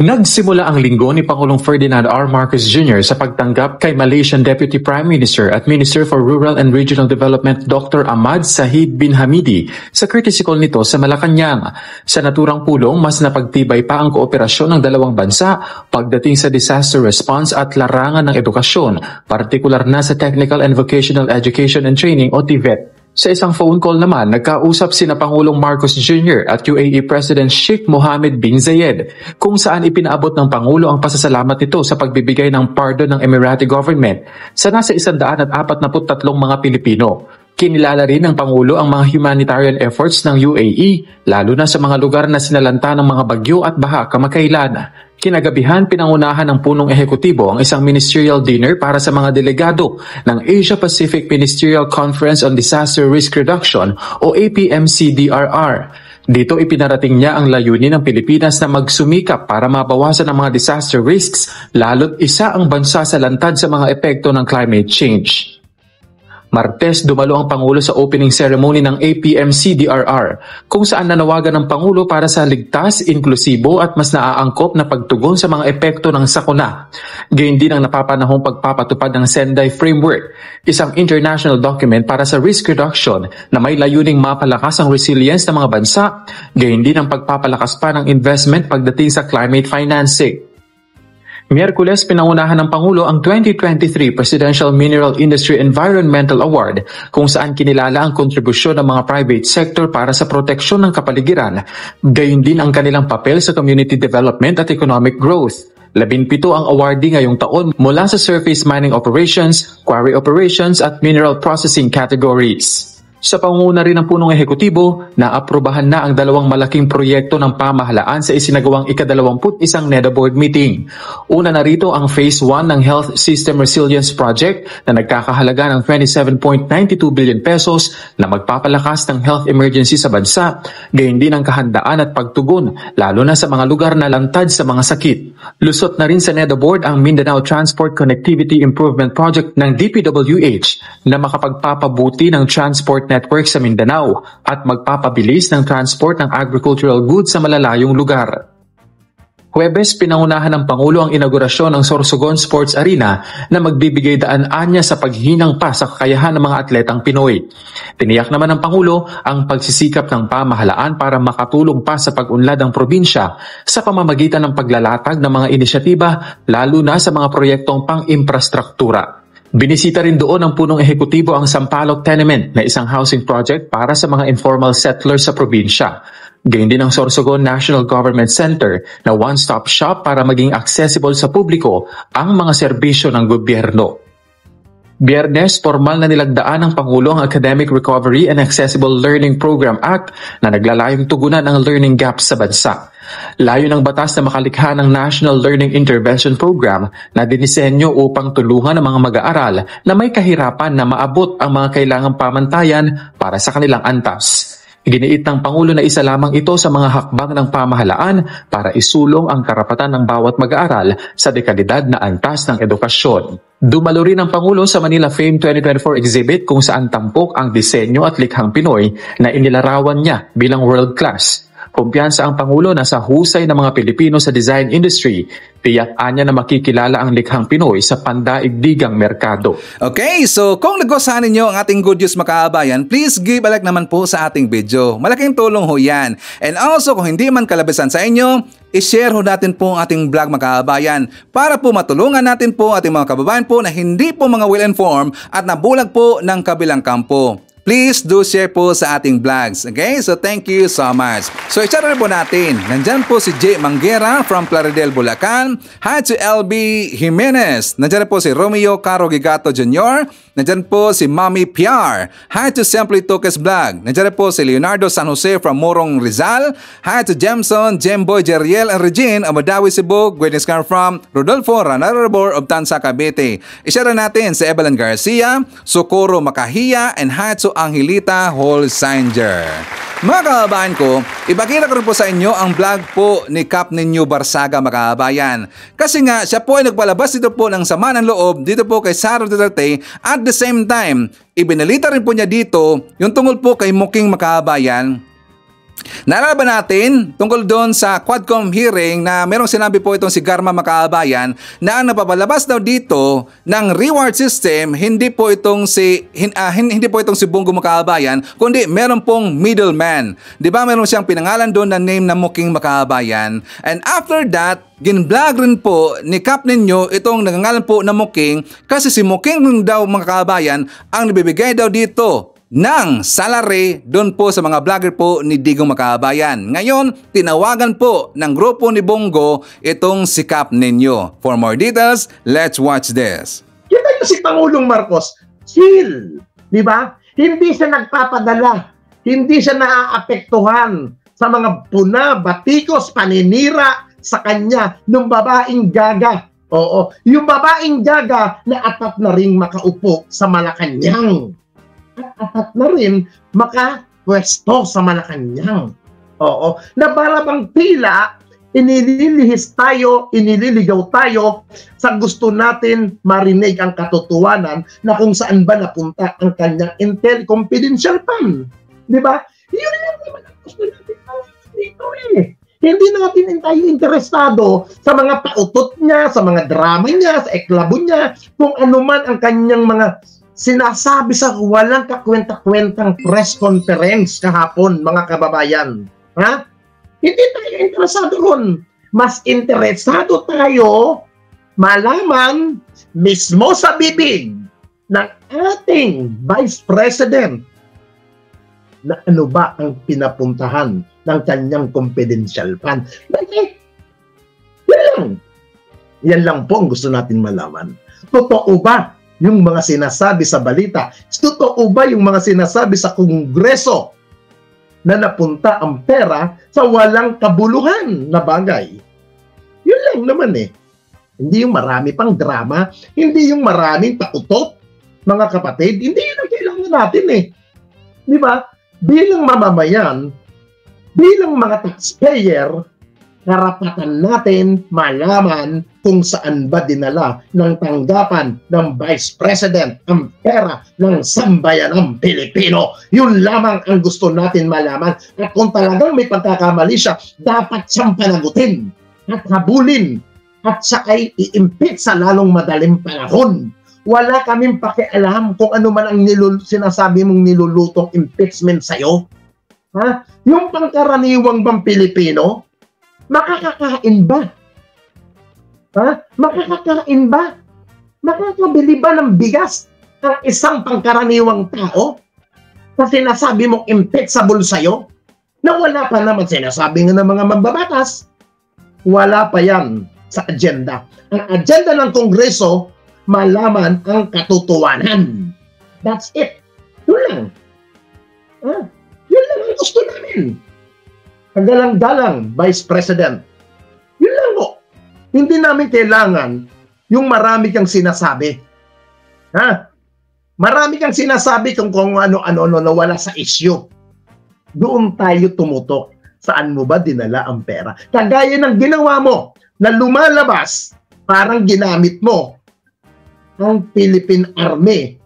Nagsimula ang linggo ni Pangulong Ferdinand R. Marcos Jr. sa pagtanggap kay Malaysian Deputy Prime Minister at Minister for Rural and Regional Development Dr. Ahmad Sahid bin Hamidi sa courtesy call nito sa Malacanang. Sa naturang pulong, mas napagtibay pa ang kooperasyon ng dalawang bansa pagdating sa disaster response at larangan ng edukasyon, partikular na sa Technical and Vocational Education and Training o TVET. Sa isang phone call naman, nagkausap sina Pangulong Marcos Jr. at UAE President Sheikh Mohammed bin Zayed kung saan ipinaabot ng Pangulo ang pasasalamat nito sa pagbibigay ng pardon ng Emirati government sa nasa 143 mga Pilipino. Kinilala rin ng Pangulo ang mga humanitarian efforts ng UAE, lalo na sa mga lugar na sinalanta ng mga bagyo at baha kamakailan. Kinagabihan, pinangunahan ng punong ehekutibo ang isang ministerial dinner para sa mga delegado ng Asia-Pacific Ministerial Conference on Disaster Risk Reduction o APMCDRR. Dito ipinarating niya ang layunin ng Pilipinas na magsumikap para mabawasan ang mga disaster risks, lalo't isa ang bansa sa lantad sa mga epekto ng climate change. Martes, dumalo ang Pangulo sa opening ceremony ng APMCDRR kung saan nanawagan ng Pangulo para sa ligtas, inklusibo at mas naaangkop na pagtugon sa mga epekto ng sakuna. Gayon din ang napapanahong pagpapatupad ng Sendai Framework, isang international document para sa risk reduction na may layuning mapalakas ang resilience ng mga bansa, gayon din ang pagpapalakas pa ng investment pagdating sa climate financing. Miyerkules, pinangunahan ng Pangulo ang 2023 Presidential Mineral Industry Environmental Award kung saan kinilala ang kontribusyon ng mga private sector para sa proteksyon ng kapaligiran, gayon din ang kanilang papel sa community development at economic growth. 17 ang awardee ngayong taon mula sa surface mining operations, quarry operations at mineral processing categories. Sa pangunguna rin ng punong ehekutibo, naaprubahan na ang 2 malaking proyekto ng pamahalaan sa isinagawang ika-21 NEDA board meeting. Una na rito ang Phase 1 ng Health System Resilience Project na nagkakahalaga ng 27.92 billion pesos na magpapalakas ng health emergency sa bansa, gayon din ang kahandaan at pagtugon, lalo na sa mga lugar na lantad sa mga sakit. Lusot na rin sa NEDA board ang Mindanao Transport Connectivity Improvement Project ng DPWH na makapagpapabuti ng transport network sa Mindanao at magpapabilis ng transport ng agricultural goods sa malalayong lugar. Huwebes, pinangunahan ng Pangulo ang inaugurasyon ng Sorsogon Sports Arena na magbibigay daan-anya sa paghinang pa sa kakayahan ng mga atletang Pinoy. Tiniyak naman ng Pangulo ang pagsisikap ng pamahalaan para makatulong pa sa pag-unlad ng probinsya sa pamamagitan ng paglalatag ng mga inisyatiba lalo na sa mga proyektong pang-infrastruktura. Binisita rin doon ng punong ehekutibo ang Sampaloc Tenement na isang housing project para sa mga informal settlers sa probinsya. Gayon din ang Sorsogon National Government Center na one-stop shop para maging accessible sa publiko ang mga serbisyo ng gobyerno. Biyernes, formal na nilagdaan ng Pangulo ang Academic Recovery and Accessible Learning Program Act na naglalayong tugunan ang learning gaps sa bansa. Layo ng batas na makalikha ng National Learning Intervention Program na dinisenyo upang tulungan ang mga mag-aaral na may kahirapan na maabot ang mga kailangang pamantayan para sa kanilang antas. Iginiit ng Pangulo na isa lamang ito sa mga hakbang ng pamahalaan para isulong ang karapatan ng bawat mag-aaral sa dekalidad na antas ng edukasyon. Dumalo rin ang Pangulo sa Manila Fame 2024 exhibit kung saan tampok ang disenyo at likhang Pinoy na inilarawan niya bilang world-class. Kumpiyansa ang Pangulo na sa husay ng mga Pilipino sa design industry, tiyak-an niya na makikilala ang likhang Pinoy sa pandaigdigang merkado. Okay, so kung nagustuhan ninyo ang ating Good News Makaabayan, please give a like naman po sa ating video. Malaking tulong ho yan. And also, kung hindi man kalabisan sa inyo, i-share ho natin po ang ating vlog Makaabayan para po matulungan natin po ating mga kababayan po na hindi po mga well-informed at nabulag po ng kabilang kampo. Please do share po sa ating vlogs. Okay? So thank you so much. So i-share po natin. Nandyan po si J. Manguera from Plaridel, Bulacan. Hi to LB Jimenez. Nandyan po si Romeo Caro Gigato Jr. Nandyan po si Mami PR. Hi to Simply Tokes Vlog. Nandyan po si Leonardo San Jose from Morong Rizal. Hi to Jemson, Jemboy, Jeriel, and Regine of Madawi, Cebu. Greetings come from Rodolfo Ranarabor of Tansa, Cavite. I-share natin si Evelyn Garcia, Socorro Makahiya, and hi to Angelita Holsinger. Mga kababayan ko, ipakita ko rin po sa inyo ang vlog po ni Kap Ninyo Barsaga, mga kababayan. Kasi nga, siya po ay nagpalabas dito po ng sama ng loob dito po kay Sara Duterte. At the same time, ibinalita rin po niya dito yung tungkol po kay Muking, mga kababayan. Naalala ba natin tungkol doon sa Quadcom hearing na merong sinabi po itong si Garma, mga kababayan, na ang napapalabas daw dito ng reward system hindi po itong si Bongo, mga kababayan, kundi meron pong middleman. 'Di ba? Meron siyang pinangalan doon na name na Muking, mga kababayan. And after that, ginblog rin po ni Kap Ninyo itong nagangalan po na Muking kasi si Muking daw, mga kababayan, ang nabibigay daw dito ng salary doon po sa mga vlogger po ni Digong, mga kababayan. Ngayon, tinawagan po ng grupo ni Bongo itong si Kap Ninyo. For more details, let's watch this. Kita nyo si Pangulong Marcos, chill, di ba? Hindi siya nagpapadala, hindi siya naaapektuhan sa mga puna, batikos, paninira sa kanya ng babaeng gaga. Oo, yung babaeng gaga na atat na ring makaupo sa Malacanang. At atat na rin makapwesto sa Malacanang. Oo, na para bang tila inililihis tayo, inililigaw tayo sa gusto natin marinig ang katotohanan na kung saan ba napunta ang kanyang intel confidential fund. Di ba? Yun lang naman ang gusto natin dito eh. Hindi natin tayo interesado sa mga pautot niya, sa mga drama niya, sa eklabo niya, kung ano man ang kanyang mga sinasabi sa walang kakwenta-kwentang press conference kahapon, mga kababayan. Ha? Hindi tayo interesado ron. Mas interesado tayo malaman mismo sa bibig ng ating Vice President na ano ba ang pinapuntahan ng kanyang confidential fund. Bakit? Yan lang. Yan lang po ang gusto natin malaman. Totoo ba yung mga sinasabi sa balita? Totoo ba yung mga sinasabi sa Kongreso na napunta ang pera sa walang kabuluhan na bagay? Yun lang naman eh. Hindi yung marami pang drama, hindi yung maraming pautot, mga kapatid. Hindi yun ang kailangan natin eh. Di ba? Bilang mamamayan, bilang mga taxpayer, karapatan natin malaman kung saan ba dinala ng tanggapan ng Vice President ang pera ng sambayanang Pilipino. Yun lamang ang gusto natin malaman. At kung talagang may pagkakamali siya, dapat siyang panagutin at habulin at sakay i-impeach sa lalong madaling panahon. Wala kaming pakialam kung ano man ang sinasabi mong nilulutong impeachment sa'yo. Ha? Yung pangkaraniwang bang Pilipino, makakakain ba? Ha? Makakakain ba? Makakabili ba ng bigas ang isang pangkaraniwang tao? Kasi sinasabi mong impeach sa bulsayo? Na wala pa naman sinasabi nga ng mga mambabatas. Wala pa yan sa agenda. Ang agenda ng Kongreso, malaman ang katotohanan. That's it. Yun lang. Ha? Yun lang ang gusto namin. Kagalang-galang, Vice President. Yun lang po. Hindi namin kailangan yung marami kang sinasabi. Ha? Marami kang sinasabi kung ano-ano na wala sa issue. Doon tayo tumutok. Saan mo ba dinala ang pera? Kagaya ng ginawa mo na lumalabas, parang ginamit mo ang Philippine Army.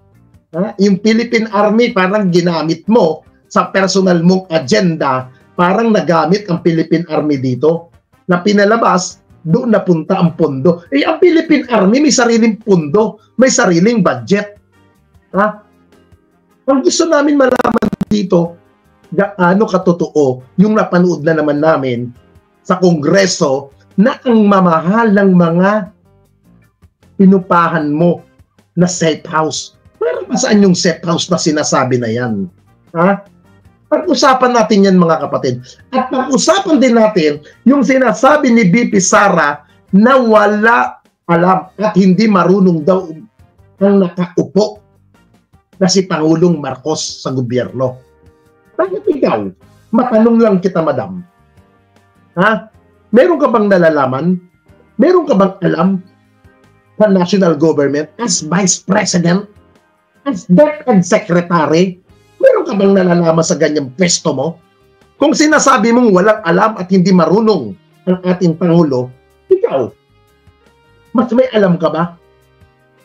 Ha? Yung Philippine Army parang ginamit mo sa personal mong agenda, parang nagamit ang Philippine Army dito. Na pinalabas, doon napunta ang pondo. Eh, ang Philippine Army may sariling pondo, may sariling budget. Ha? Ang gusto namin malaman dito, gaano katotoo yung napanood na naman namin sa Kongreso na ang mamahal ng mga pinupahan mo na safe house. Pero saan yung safe house na sinasabi na yan? Ha? Pag-usapan natin yan, mga kapatid. At pag-usapan din natin yung sinasabi ni BP Sara na wala alam at hindi marunong daw ang nakaupo na si Pangulong Marcos sa gobyerno. Bakit ikaw? Matanong lang kita, madam. Ha? Meron ka bang nalalaman? Meron ka bang alam sa national government as Vice President, as DepEd Secretary? Meron ka bang nalalaman sa ganyang pwesto mo? Kung sinasabi mong walang alam at hindi marunong ang ating Pangulo, ikaw, mas may alam ka ba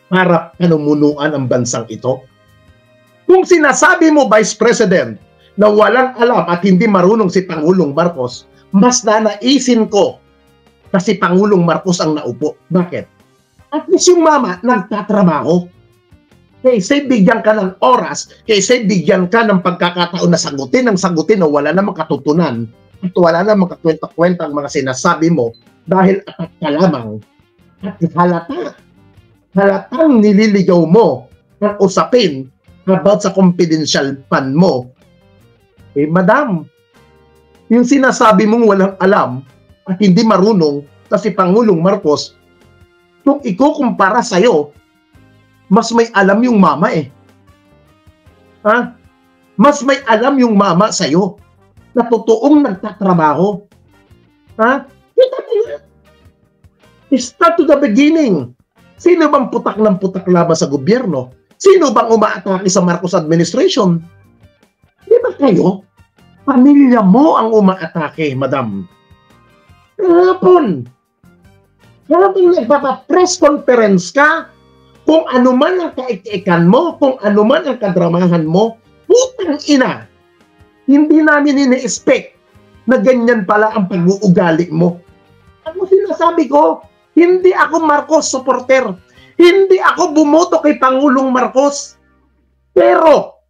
para panumunuan ang bansang ito? Kung sinasabi mo, Vice President, na walang alam at hindi marunong si Pangulong Marcos, mas nanaisin ko na si Pangulong Marcos ang naupo. Bakit? At least yung mama nagtatrabaho. Kaysa bigyan ka ng oras, kaysa bigyan ka ng pagkakataon na sagutin na wala namang katutunan at wala namang kakwenta-kwenta ang mga sinasabi mo dahil atat ka lamang at halatang nililigaw mo ng usapin about sa confidential fund mo. Eh, madam, yung sinasabi mong walang alam at hindi marunong na si Pangulong Marcos, kung ikukumpara sa'yo, mas may alam yung mama eh. Ha? Mas may alam yung mama sa'yo na totoong nagtatrabaho. Ha? Kita mo, Start to the beginning. Sino bang putak ng putak laban sa gobyerno? Sino bang umaatake sa Marcos administration? Di ba kayo? Pamilya mo ang umaatake, madam. Kahapon nagpapa-press conference ka, kung ano man ang kaikikan mo, kung ano man ang kadramahan mo, putang ina, hindi namin ini-expect na ganyan pala ang pag-uugali mo. Ano sinasabi ko? Hindi ako Marcos supporter. Hindi ako bumoto kay Pangulong Marcos. Pero,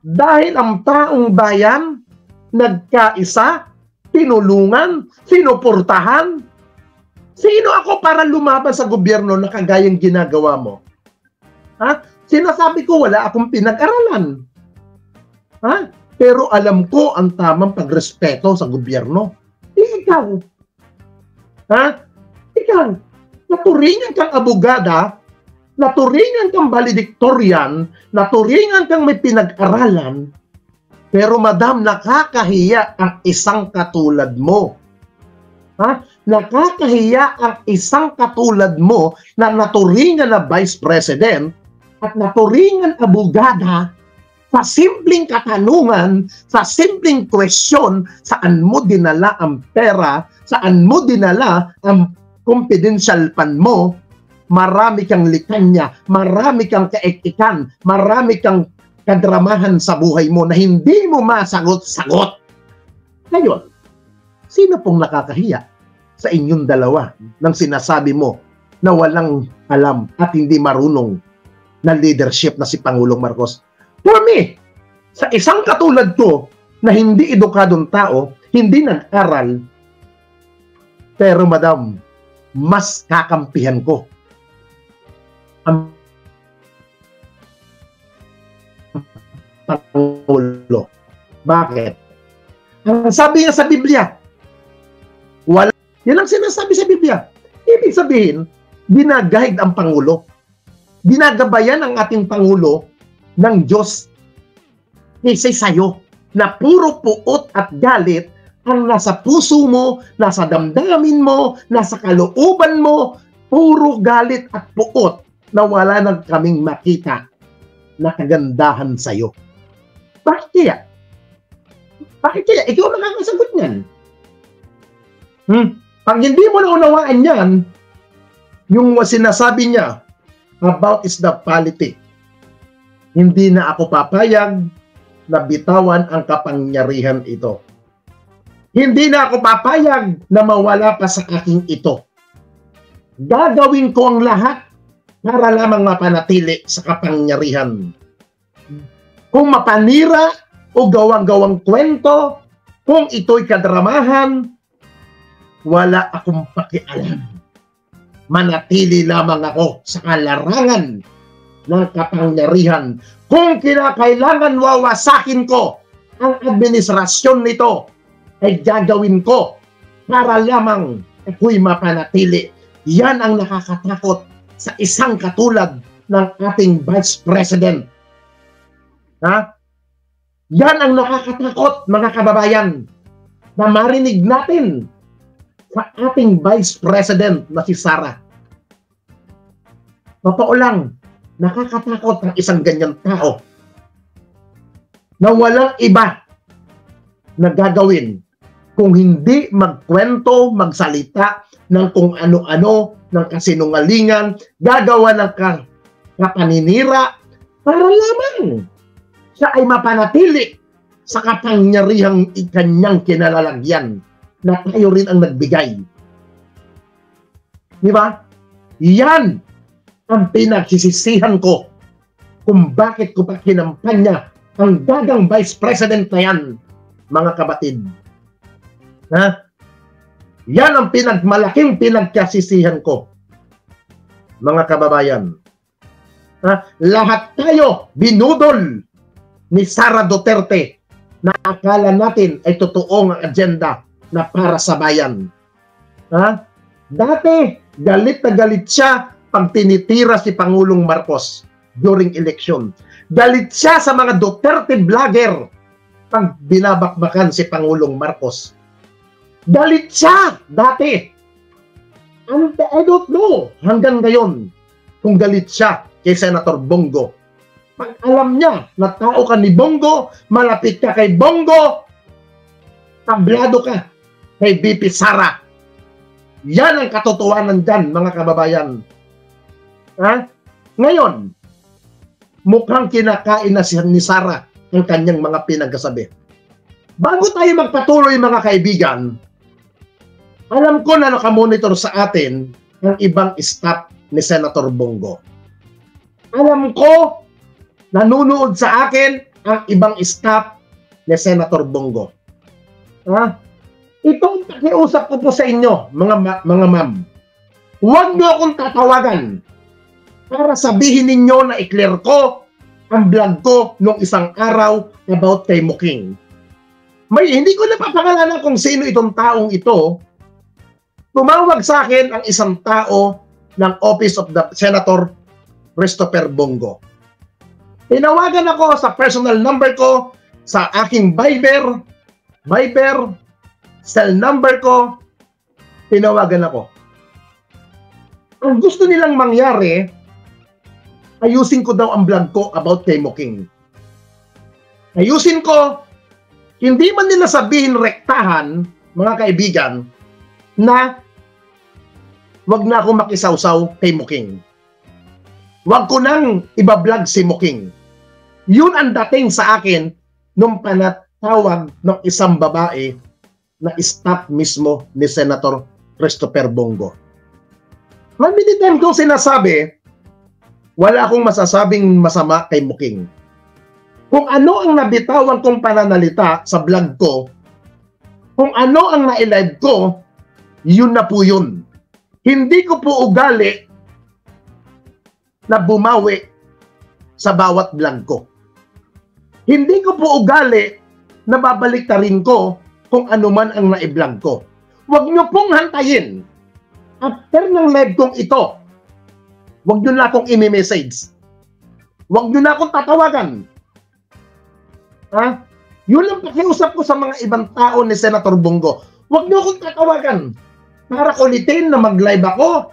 dahil ang taong bayan, nagkaisa, tinulungan, sinuportahan, sino ako para lumaban sa gobyerno na kagayang ginagawa mo? Ha? Sinasabi ko, wala akong pinag-aralan. Ha? Pero alam ko ang tamang pagrespeto sa gobyerno. Ikaw. Ha? Ikaw. Naturingan kang abogada, naturingan kang valedictorian, naturingan kang may pinag-aralan, pero madam, nakakahiya ang isang katulad mo. Ha? Nakakahiya ang isang katulad mo na naturingan na Vice President at naturingan abogada sa simpleng katanungan, sa simpleng question, saan mo dinala ang pera, saan mo dinala ang confidential fund mo, marami kang likanya, marami kang kaekikan, marami kang kadramahan sa buhay mo na hindi mo masagot-sagot. Ngayon, sino pong nakakahiya sa inyong dalawa nang sinasabi mo na walang alam at hindi marunong na leadership na si Pangulong Marcos? For me, sa isang katulad ko na hindi edukadong tao, hindi nag-aral, pero madam, mas kakampihan ko ang Pangulo. Bakit? Ang sabi niya sa Biblia, wala. Yan ang sinasabi sa Biblia. Ibig sabihin, ginagahid ang Pangulo. Ginagabayan ang ating Pangulo ng Diyos kaysa sa'yo na puro puot at galit ang nasa puso mo, nasa damdamin mo, nasa kalooban mo, puro galit at puot na wala nang kaming makita na kagandahan sa'yo. Bakit kaya? Bakit kaya? Ikaw nakakasagot niyan. Pag hindi mo naunawaan yan, yung sinasabi niya about is the polity. Hindi na ako papayag na bitawan ang kapangyarihan ito. Hindi na ako papayag na mawala pa sa aking ito. Gagawin ko ang lahat para lamang mapanatili sa kapangyarihan. Kung mapanira o gawang-gawang kwento, kung ito'y kadramahan, wala akong pakialam. Manatili lamang ako sa kalarangan ng kapangyarihan. Kung kinakailangan wawasakin ko ang administrasyon nito, ay gagawin ko para lamang ako'y mapanatili. Yan ang nakakatakot sa isang katulad ng ating Vice President. Ha? Yan ang nakakatakot, mga kababayan, na marinig natin sa ating Vice President na si Sara. Totoo lang, nakakatakot ang isang ganyan tao na walang iba na gagawin kung hindi magkwento, magsalita ng kung ano-ano, ng kasinungalingan, gagawa ng kapaninira para lamang siya ay mapanatili sa kapangyarihang ikanyang kinalalagyan na tayo rin ang nagbigay. Di ba? Yan ang pinagsisisihan ko kung bakit ko pa kinampanya ang dagang Vice President na yan, mga kabatid. Ha? Yan ang malaking pinagkasisihan ko, mga kababayan. Ha? Lahat tayo binudol ni Sara Duterte na akala natin ay totoong agenda na para sa bayan. Ha? Dati, galit na galit siya pag tinitira si Pangulong Marcos during election. Galit siya sa mga Duterte vlogger pag binabakbakan si Pangulong Marcos. Galit siya dati. And I don't know hanggang ngayon kung galit siya kay Senator Bongo. Pag alam niya na tao ka ni Bongo, malapit ka kay Bongo, tablado ka kay BP Sara. Yan ang katotohanan dyan, mga kababayan. Ha? Ngayon, mukhang kinakain na ni Sara ang kanyang mga pinagkasabi. Bago tayo magpatuloy, mga kaibigan, alam ko na nakamonitor sa atin ang ibang staff ni Senator Bongo. Alam ko, nanonood sa akin ang ibang staff ni Senator Bongo. Ha? Itong pakiusap ko po sa inyo, mga ma'am. Huwag niyo akong tatawagan para sabihin ninyo na i-clear ko ang vlog ko nung isang araw about kay Muking. Hindi ko na papangalanan kung sino itong taong ito. Tumawag sa akin ang isang tao ng Office of the Senator Christopher Bongo. Tinawagan ako sa personal number ko, sa aking Viber, cell number ko, tinawagan ako. Ang gusto nilang mangyari, ayusin ko daw ang vlog ko about kay Muking. Ayusin ko, hindi man nila sabihin rektahan, mga kaibigan, na wag na ako makisawsaw kay Muking. Wag ko nang ibablog si Muking. Yun ang dating sa akin nung panatawag ng isang babae na staff mismo ni Senator Christopher Bongo. Many times kong sinasabi, wala akong masasabing masama kay Muking. Kung ano ang nabitawan kong pananalita sa vlog ko, kung ano ang na-live ko, yun na po yun. Hindi ko po ugali na bumawi sa bawat vlog ko. Hindi ko po ugali na babalik ta rin ko kung ano man ang na-vlog ko. Huwag nyo pong hantayin. After ng live kong ito, huwag nyo na akong i-message. Huwag nyo na akong tatawagan. Ha? Yun lang pakiusap ko sa mga ibang tao ni Senator Bongo. Huwag nyo akong tatawagan para kulitin na mag-live ako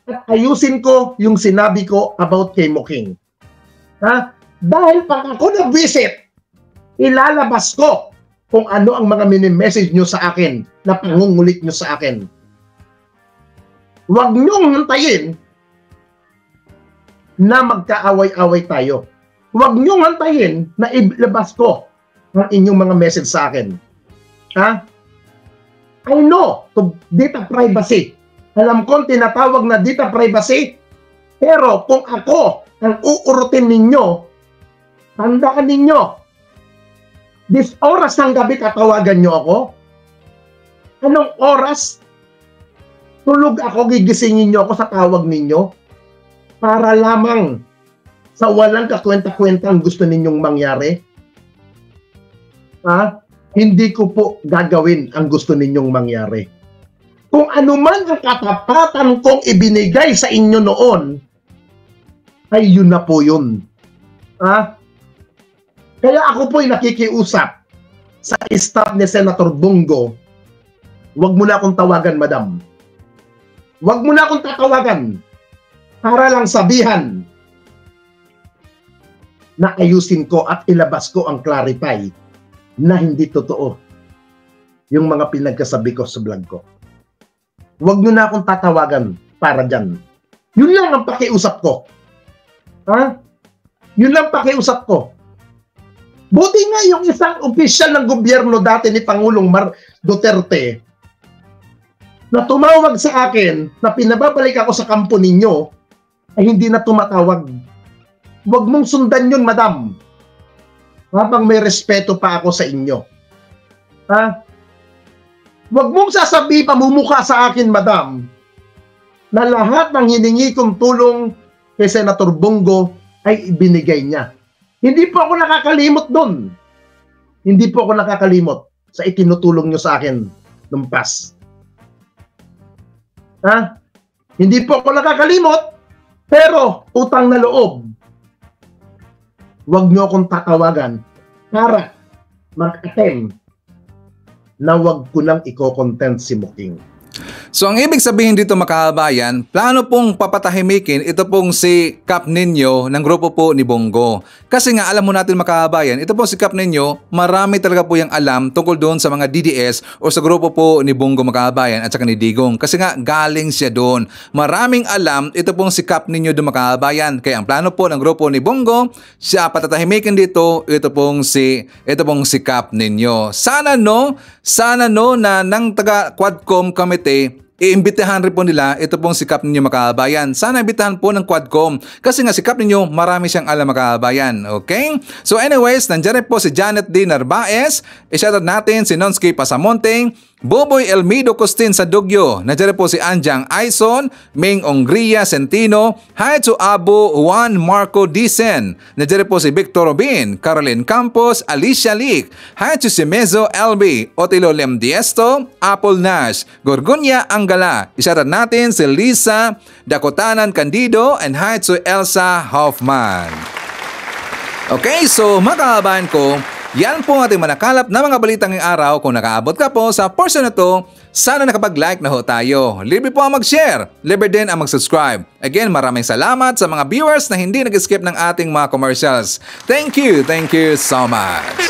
at ayusin ko yung sinabi ko about kay Muking. Ha? Dahil pag ako nag-visit, ilalabas ko kung ano ang mga mini-message nyo sa akin na pangungulit nyo sa akin. Huwag nyong hantayin na magkaaway-away tayo. Huwag nyong hantayin na ilabas ko ang inyong mga message sa akin. Ha? I know to data privacy. Alam ko tinatawag na data privacy. Pero kung ako ang uurutin ninyo, tandaan ninyo, this oras ng gabi tatawagan nyo ako? Anong oras? Tulog ako, gigisingin nyo ako sa tawag ninyo? Para lamang sa walang kakwenta-kwentang gusto ninyong mangyari? Ha? Hindi ko po gagawin ang gusto ninyong mangyari. Kung ano man ang katapatan kong ibinigay sa inyo noon, ay yun na po yun. Ha? Kaya ako po'y nakikiusap sa staff ni Senator Bongo, huwag mo na akong tawagan, madam. Huwag mo na akong tatawagan para lang sabihan na ayusin ko at ilabas ko ang clarify na hindi totoo yung mga pinagkasabi ko sa vlog ko. Huwag nyo na akong tatawagan para dyan. Yun lang ang pakiusap ko. Ha? Yun lang pakiusap ko. Buti nga yung isang opisyal ng gobyerno dati ni Pangulong Duterte na tumawag sa akin na pinababalik ako sa kampo ninyo ay hindi na tumatawag. Huwag mong sundan yun, madam. Habang may respeto pa ako sa inyo. Ha? Huwag mong sasabihin pamumukha sa akin, madam, na lahat ng hiningi kong tulong kay Senator Bongo ay ibinigay niya. Hindi po ako nakakalimot doon. Hindi po ako nakakalimot sa itinutulong nyo sa akin nung past. Ha? Hindi po ako nakakalimot, pero utang na loob. Huwag nyo akong tatawagan para mag-attempt na wag ko nang i-content si Muking. So ang ibig sabihin dito mga kababayan, plano pong papatahimikin ito pong si Kap Nino ng grupo po ni Bongo. Kasi nga alam mo natin mga kababayan, ito pong si Kap Nino, marami talaga po yung alam tungkol doon sa mga DDS o sa grupo po ni Bongo mga kababayan at saka ni Digong. Kasi nga galing siya doon. Maraming alam ito pong si Kap Nino doon mga kababayan. Kaya ang plano po ng grupo ni Bongo, siya patatahimikin dito, ito pong si Kap Nino. Sana no na ng taga Quadcom Committee, iimbitahan rin po nila ito pong si Kap Nino mga kababayan. Sana imbitahan po ng Quadcom. Kasi nga si Kap Nino, marami siyang alam mga kababayan. Okay? So anyways, nandiyan rin po si Janet D. Narvaez. I-shoutout natin si Nonsky Pasamonte, Boboy Elmido Costin sa Dugyo. Nandiyan rin po si Anjang Aison, Ming Ongria Centino, hi to Abu Juan Marco Dicen. Nandiyan rin po si Victor Robin, Caroline Campos, Alicia Leak, hi to si Mezo LB, Otilo Lemdiesto, Apple Nash, Gorgonya Anggala. I-shoutout natin si Lisa Dakotanan Candido and hi to Elsa Hoffman. Okay, so mga kababayan ko, yan po ang ating manakalap na mga balitang ngayong araw. Kung nakaabot ka po sa portion na to, sana nakapag-like na ho tayo. Libre po ang mag-share, libre din ang mag-subscribe. Again, maraming salamat sa mga viewers na hindi nag-skip ng ating mga commercials. Thank you so much.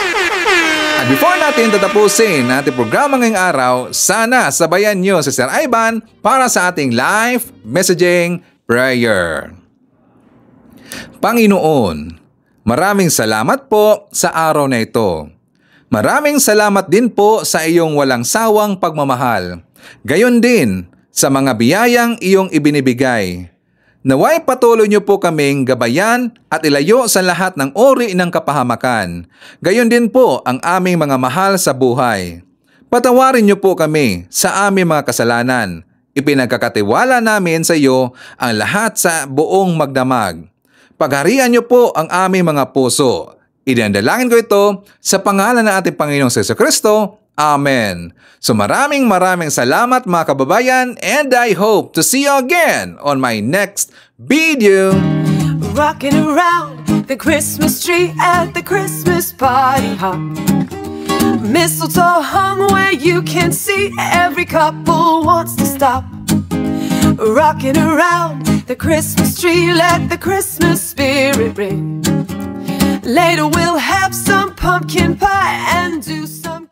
At before natin tatapusin ating programa ngayong araw, sana sabayan nyo si Sir Ivan para sa ating live messaging prayer. Panginoon, maraming salamat po sa araw na ito. Maraming salamat din po sa iyong walang sawang pagmamahal. Gayon din sa mga biyayang iyong ibinibigay. Naway patuloy niyo po kaming gabayan at ilayo sa lahat ng uri ng kapahamakan. Gayon din po ang aming mga mahal sa buhay. Patawarin niyo po kami sa aming mga kasalanan. Ipinagkakatiwala namin sa iyo ang lahat sa buong magdamag. Pagharian niyo po ang aming mga puso. Idandalangin ko ito sa pangalan ng ating Panginoong Jesucristo. Amen. So maraming salamat mga kababayan, and I hope to see you again on my next video. Rocking around the Christmas tree at the Christmas party hop. Mistletoe hung where you can see every couple wants to stop. Rocking around the Christmas tree, let the Christmas spirit ring. Later we'll have some pumpkin pie and do some